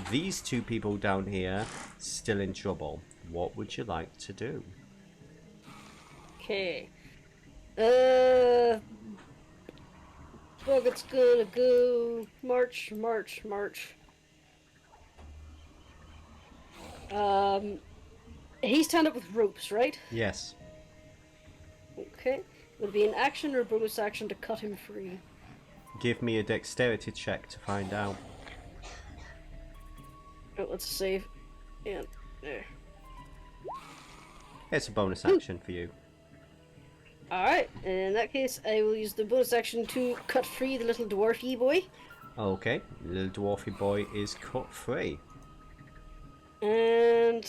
A: These two people down here, still in trouble. What would you like to do?
B: Okay. Bucket's gonna go march. He's tied up with ropes, right?
A: Yes.
B: Okay. Would it be an action or a bonus action to cut him free?
A: Give me a dexterity check to find out.
B: Oh, let's save. And there.
A: It's a bonus action for you.
B: Alright, in that case, I will use the bonus action to cut free the little dwarfy boy.
A: Okay, little dwarfy boy is cut free.
B: And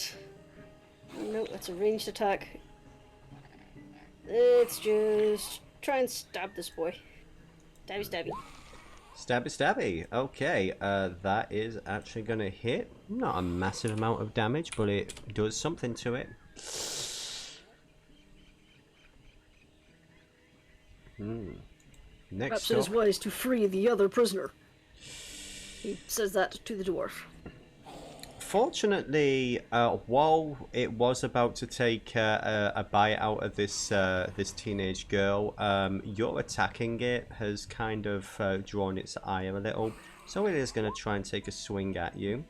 B: no, that's a ranged attack. Let's just try and stab this boy. Stabby, stabby.
A: Stabby stabby. Okay, that is actually going to hit. Not a massive amount of damage, but it does something to it. Next
B: Perhaps it is
A: up,
B: wise to free the other prisoner. He says that to the dwarf.
A: fortunately, while it was about to take a bite out of this this teenage girl, your attacking it has kind of drawn its ire a little, so it is going to try and take a swing at you.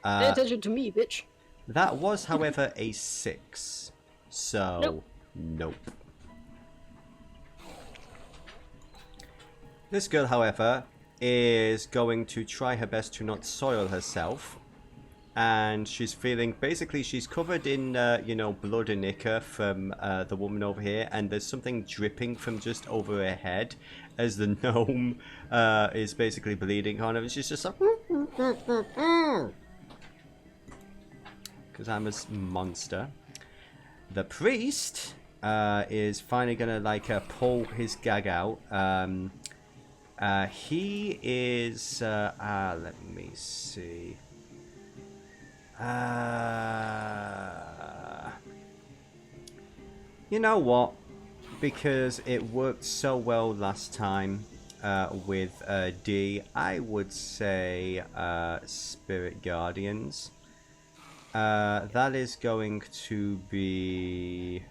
B: Pay attention to me, bitch.
A: That was, however, a 6, so nope. This girl, however, is going to try her best to not soil herself. And she's feeling, basically she's covered in, you know, blood and ichor from the woman over here. And there's something dripping from just over her head as the gnome is basically bleeding on her. And she's just like, because I'm a monster. The priest is finally going to, like, pull his gag out. He is, let me see. You know what? Because it worked so well last time with D, I would say Spirit Guardians. That is going to be...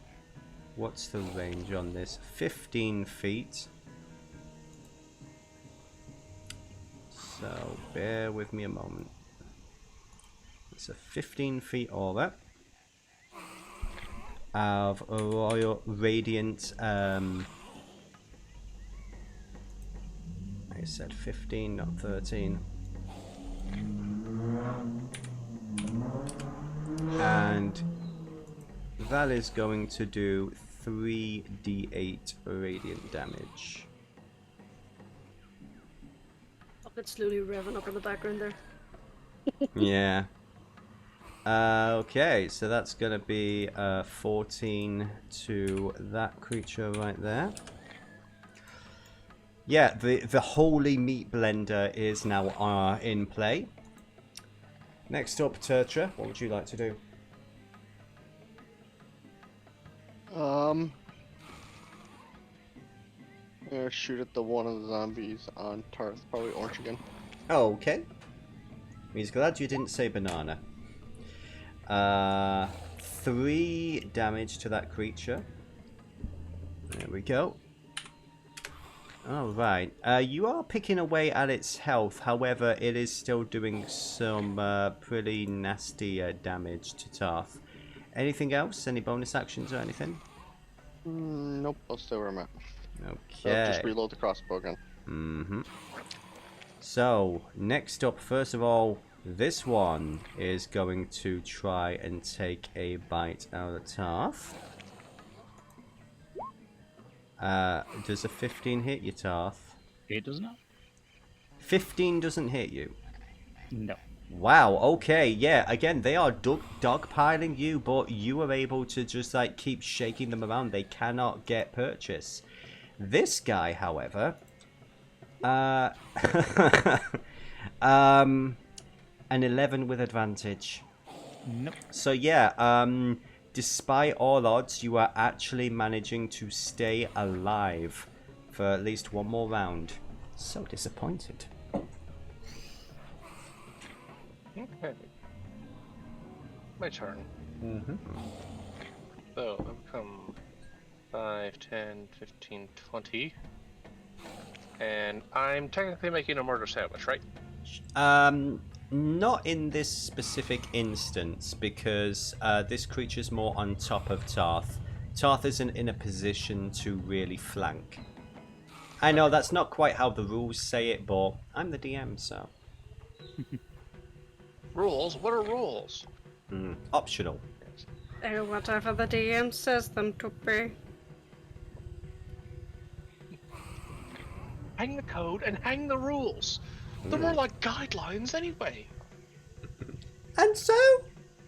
A: What's the range on this? 15 feet. So, bear with me a moment. It's a 15 feet aura of Royal Radiant. I said 15, not 13. And that is going to do 3d8 radiant damage.
B: It's slowly revving up in the background there.
A: Yeah. Okay, so that's going to be 14 to that creature right there. Yeah, the holy meat blender is now in play. Next up, Tertra, what would you like to do?
E: Yeah, shoot at the one of the zombies on Tarth, probably orange again.
A: Okay. He's glad you didn't say banana. 3 damage to that creature. There we go. Alright. You are picking away at its health, however, it is still doing some pretty nasty damage to Tarth. Anything else? Any bonus actions or anything?
E: Nope, I'll stay where I'm at.
A: Okay.
E: I'll just reload the crossbow again.
A: So, next up, first of all, this one is going to try and take a bite out of Tarth. Does a 15 hit you, Tarth?
C: It does not.
A: 15 doesn't hit you?
C: No.
A: Wow, okay, yeah, again, they are dogpiling you, but you are able to just, like, keep shaking them around. They cannot get purchase. This guy, however, an 11 with advantage.
C: Nope.
A: So yeah, despite all odds, you are actually managing to stay alive for at least one more round. So disappointed.
D: Okay. My turn. So I've become 5, 10, 15, 20. And I'm technically making a murder sandwich, right?
A: Not in this specific instance, because this creature's more on top of Tarth. Tarth isn't in a position to really flank. I know that's not quite how the rules say it, but I'm the DM, so...
D: Rules? What are rules?
A: Optional.
B: Whatever the DM says them to be.
D: Hang the code and hang the rules. They're more like guidelines anyway.
A: And so,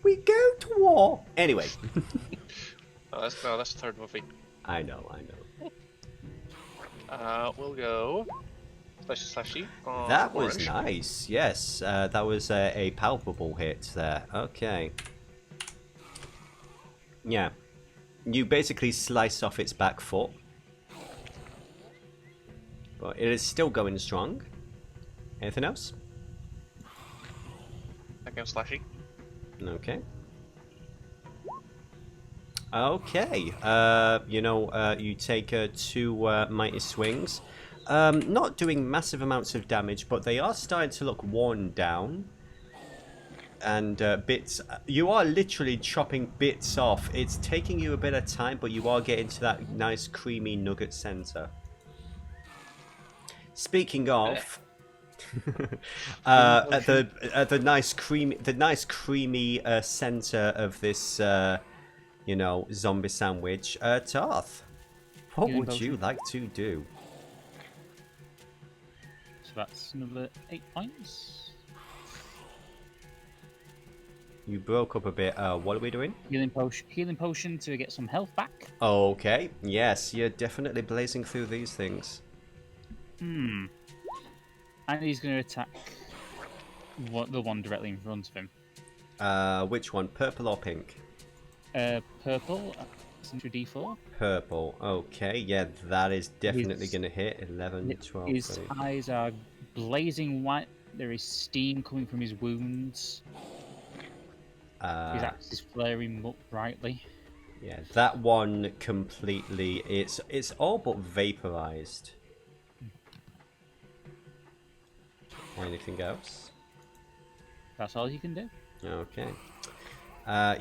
A: We go to war. Anyway.
D: That's the third movie.
A: I know.
D: We'll go slashy on
A: That was
D: orange.
A: nice. Yes, that was a palpable hit there. Okay. Yeah. You basically slice off its back foot. But it is still going strong. Anything else?
D: Second slashy.
A: Okay. Okay. You take 2 mighty swings. Not doing massive amounts of damage, but they are starting to look worn down. And bits... You are literally chopping bits off. It's taking you a bit of time, but you are getting to that nice creamy nugget center. Speaking of... at the nice creamy center of this zombie sandwich, Tarth, what
C: Healing
A: would
C: potion.
A: you like to do?
C: So that's another 8 points.
A: You broke up a bit. What are we doing?
C: Healing potion to get some health back.
A: Okay, yes, you're definitely blazing through these things.
C: And he's going to attack the one directly in front of him.
A: Which one, purple or pink?
C: Purple. That's into D4.
A: Purple. Okay, yeah, that is definitely going to hit. 11, 12,
C: His
A: 20.
C: eyes are blazing white. There is steam coming from his wounds. His axe is flaring up brightly.
A: Yeah, that one completely. It's all but vaporized. Anything else?
C: That's all you can do.
A: Okay.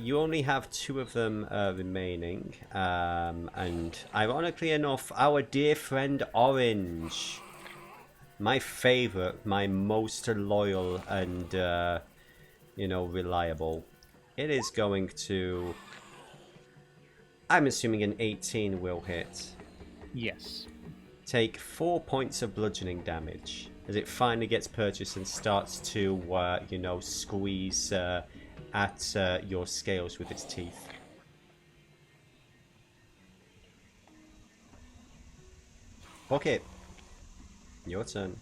A: You only have 2 of them remaining, and ironically enough, our dear friend Orange, my favorite, my most loyal and reliable, it is going to. I'm assuming an 18 will hit.
C: Yes.
A: Take 4 points of bludgeoning damage as it finally gets purchased and starts to, squeeze at your scales with its teeth. Okay, your turn.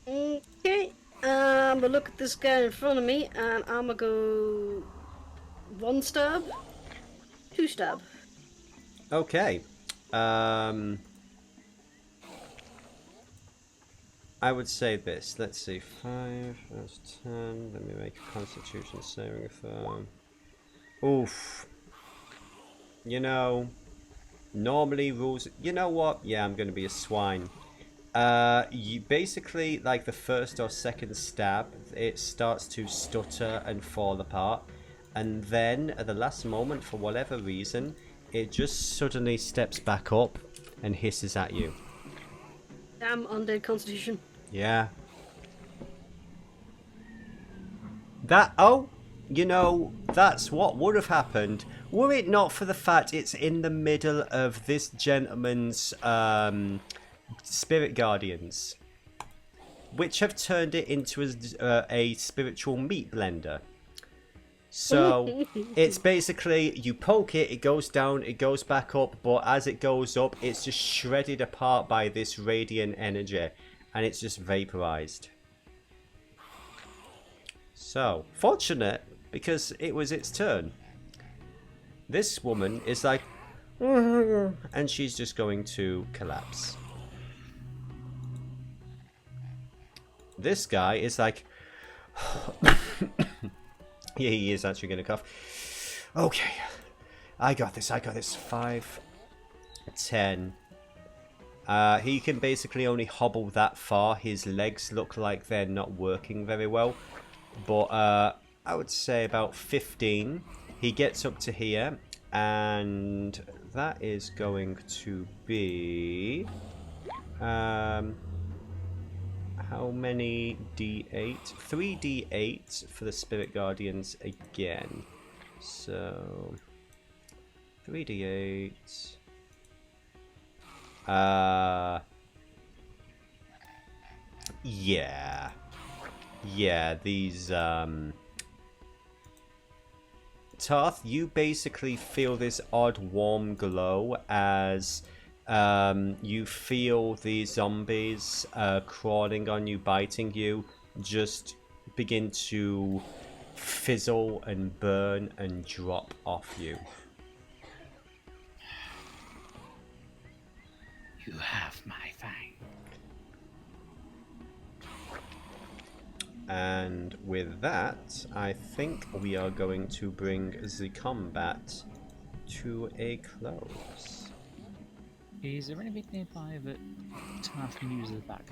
B: Okay, I'm gonna look at this guy in front of me, and I'm gonna go 1 stab, 2 stab.
A: Okay. I would say this. Let's see. 5, that's 10. Let me make a Constitution saving throw. Oof. Normally rules. You know what? Yeah, I'm going to be a swine. You basically, like the first or second stab, it starts to stutter and fall apart. And then, at the last moment, for whatever reason, it just suddenly steps back up and hisses at you.
B: Damn undead constitution.
A: Yeah. That's what would have happened were it not for the fact it's in the middle of this gentleman's spirit guardians, which have turned it into a spiritual meat blender. So it's basically, you poke it, it goes down, it goes back up, but as it goes up, it's just shredded apart by this radiant energy, and it's just vaporized. So, fortunate, because it was its turn. This woman is like, and she's just going to collapse. This guy is like, yeah, he is actually going to cough. Okay, I got this. 5, 10. He can basically only hobble that far. His legs look like they're not working very well. But I would say about 15. He gets up to here. And that is going to be... how many D8? 3 D8 for the Spirit Guardians again. So 3 D8. Yeah, these Tarth, you basically feel this odd warm glow as you feel the zombies crawling on you, biting you, just begin to fizzle and burn and drop off you.
C: You have my fang.
A: And with that, I think we are going to bring the combat to a close.
C: Is there anything nearby that Taff can use as a bag?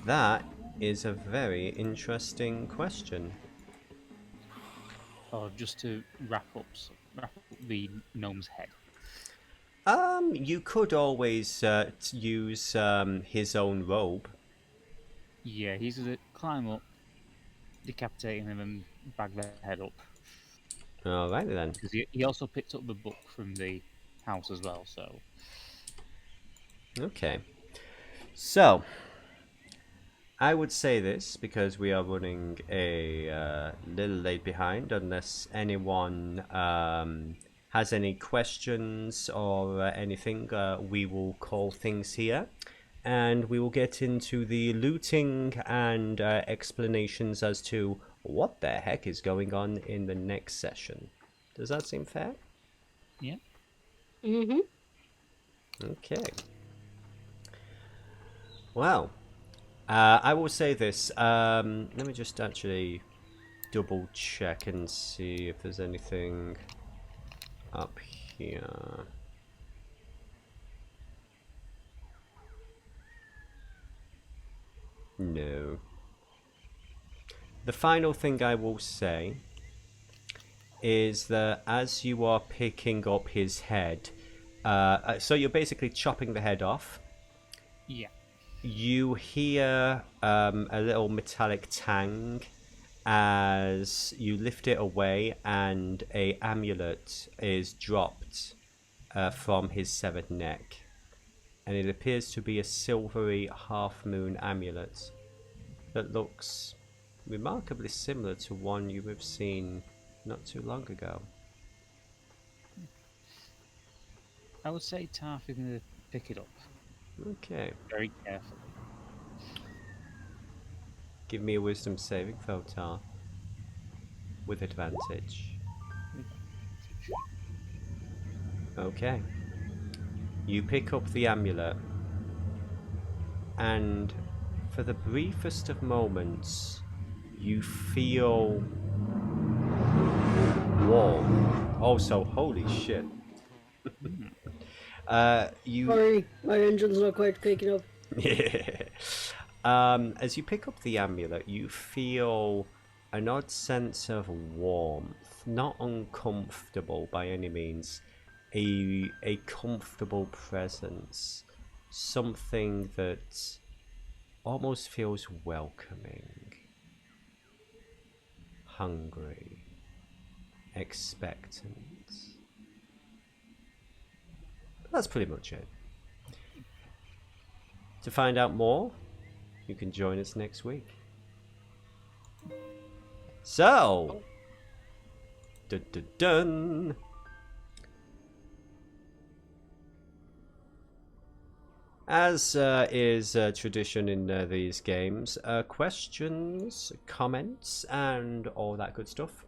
A: That is a very interesting question.
C: Or just to wrap up the gnome's head?
A: You could always use his own robe.
C: Yeah, he's gonna climb up, decapitate him, and then bag their head up.
A: Alrighty then.
C: Because he also picked up the book from the house as well, so...
A: Okay. So, I would say this because we are running a little late behind, unless anyone has any questions or anything, we will call things here. And we will get into the looting and explanations as to what the heck is going on in the next session. Does that seem fair?
C: Yeah.
B: Mm-hmm.
A: Okay. Well, I will say this. Let me just actually double check and see if there's anything up here. No. The final thing I will say is that as you are picking up his head, so you're basically chopping the head off.
C: Yeah.
A: You hear a little metallic tang as you lift it away, and a amulet is dropped from his severed neck. And it appears to be a silvery half-moon amulet that looks remarkably similar to one you have seen not too long ago.
C: I would say Taff is going to pick it up
A: Okay.
C: very carefully.
A: Give me a wisdom saving throw, Tar. With advantage. Okay. You pick up the amulet, and for the briefest of moments, you feel warm. Also, holy shit.
B: Sorry, my engine's not quite taking up.
A: As you pick up the amulet, you feel an odd sense of warmth, not uncomfortable by any means. A comfortable presence, something that almost feels welcoming, hungry, expectant. That's pretty much it. To find out more, you can join us next week. So, dun dun dun. As is tradition in these games, questions, comments, and all that good stuff.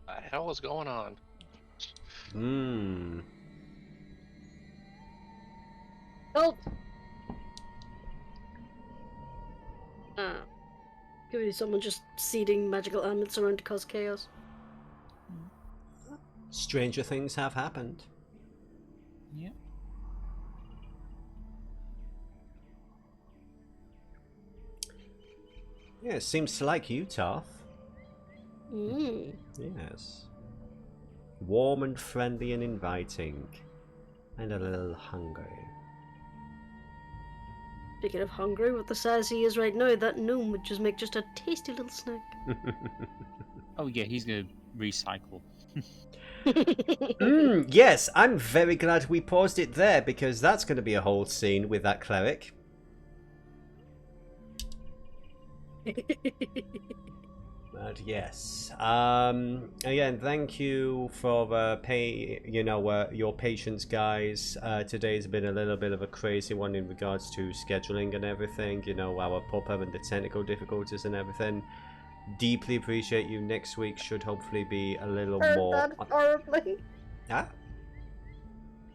D: What the hell is going on?
B: Help! Could be someone just seeding magical amulets around to cause chaos.
A: Stranger things have happened.
C: Yeah.
A: Yeah, it seems to like you, Tarth. Yes. Warm and friendly and inviting. And a little hungry.
B: Speaking of hungry, with the size he is right now, that gnome would just make just a tasty little snack.
C: Oh yeah, he's going to recycle.
A: Yes, I'm very glad we paused it there, because that's going to be a whole scene with that cleric. But yes. Again, thank you for your patience, guys. Today's been a little bit of a crazy one in regards to scheduling and everything. You know, our pop-up and the technical difficulties and everything. Deeply appreciate you. Next week should hopefully be a little
B: Heard
A: more.
B: that horribly.
A: Huh?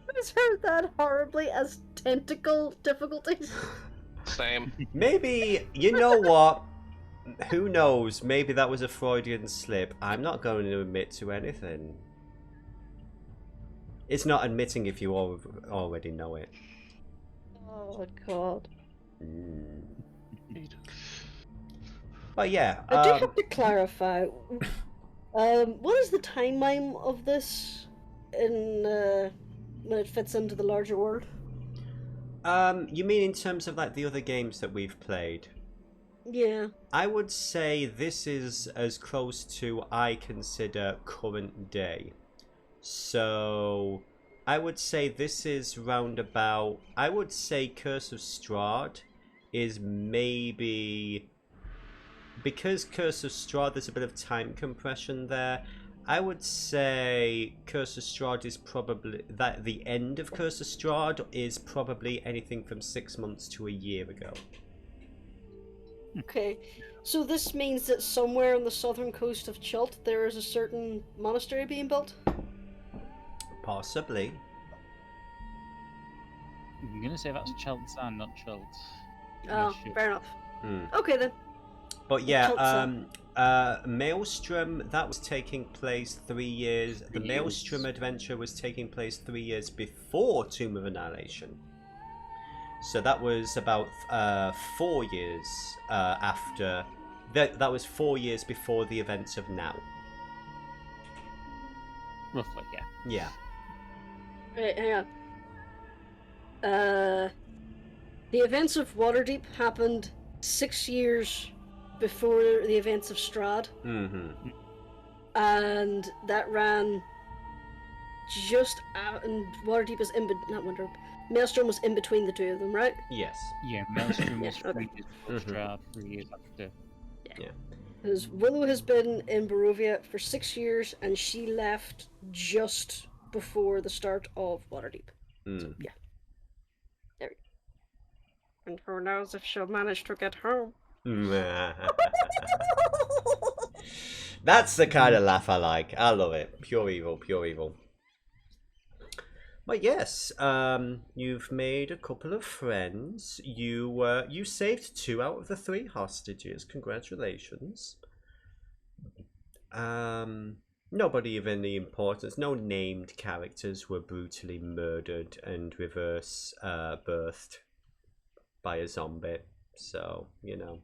B: I just heard that horribly as tentacle difficulties.
D: Same.
A: Maybe, you know what? Who knows? Maybe that was a Freudian slip. I'm not going to admit to anything. It's not admitting if you already know it.
B: Oh god.
A: But yeah.
B: I do have to clarify. What is the timeline of this in when it fits into the larger world?
A: You mean in terms of like the other games that we've played?
B: Yeah.
A: I would say this is as close to I consider current day. So I would say this is roundabout. I would say Curse of Strahd is maybe, because Curse of Strahd, there's a bit of time compression there. I would say Curse of Strahd is probably that the end of Curse of Strahd is probably anything from 6 months to a year ago.
B: Okay. So this means that somewhere on the southern coast of Chult there is a certain monastery being built?
A: Possibly.
C: I'm gonna say that's Cheltsan, not Chult.
B: Oh,
C: Sure.
B: fair enough.
A: Hmm.
B: Okay then.
A: But yeah,
B: Chult
A: Maelstrom, that was taking place 3 years. The
C: 3 years.
A: Maelstrom adventure was taking place 3 years before Tomb of Annihilation. So that was about 4 years after. That was 4 years before the events of now.
C: Roughly, yeah.
A: Yeah.
B: Wait, hang on. The events of Waterdeep happened 6 years before the events of Strahd,
A: Mm-hmm.
B: and that ran just out, and Waterdeep is not Waterdeep. Maelstrom was in between the two of them, right?
A: Yes.
C: Yeah, Maelstrom was
B: Yeah, okay.
C: 3 years before Strahd, 3 years after.
B: Because Willow has been in Barovia for 6 years, and she left just before the start of Waterdeep.
A: Mm.
B: Yeah. There we go. And who knows if she'll manage to get home.
A: That's the kind of laugh I like. I love it. Pure evil, pure evil. But yes, you've made a couple of friends. You saved 2 out of the 3 hostages. Congratulations. Nobody of any importance, no named characters were brutally murdered and reverse birthed by a zombie. So, you know.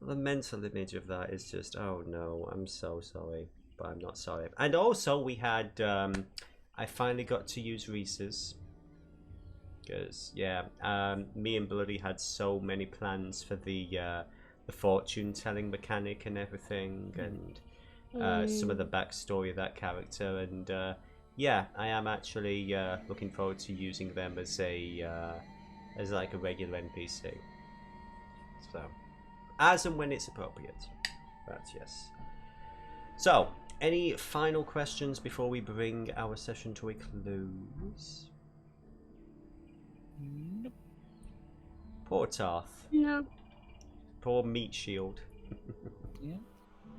A: The mental image of that is just, oh no, I'm so sorry. But I'm not sorry. And also we had, I finally got to use Reese's. Because, yeah, me and Bloody had so many plans for the fortune telling mechanic and everything, and some of the backstory of that character, and yeah, I am actually looking forward to using them as like a regular NPC. So, as and when it's appropriate. But yes. So, any final questions before we bring our session to a close?
C: Nope.
A: Poor Tarth.
B: No.
A: Poor Meat Shield.
C: Yeah.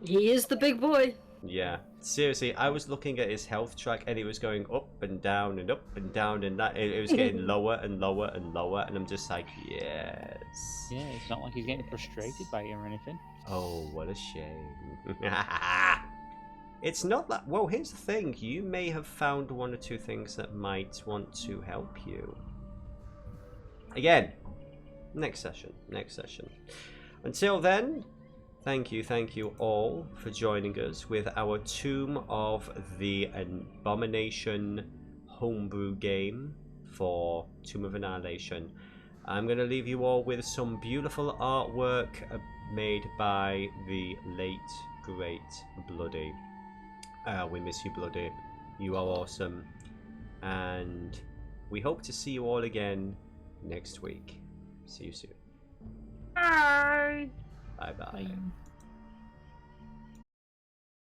B: He is the big boy.
A: Yeah, seriously, I was looking at his health track and it was going up and down and up and down, and that it was getting lower and lower and lower, and I'm just like, yes.
C: Yeah, it's not like he's getting frustrated by it or anything.
A: Oh, what a shame. It's not that. Well, here's the thing. You may have found 1 or 2 things that might want to help you. Again, next session. Until then, thank you all for joining us with our Tomb of the Abomination homebrew game for Tomb of Annihilation. I'm going to leave you all with some beautiful artwork made by the late, great Bloody. We miss you, Bloody. You are awesome. And we hope to see you all again next week. See you soon.
B: Bye.
A: Bye bye.
F: Bye.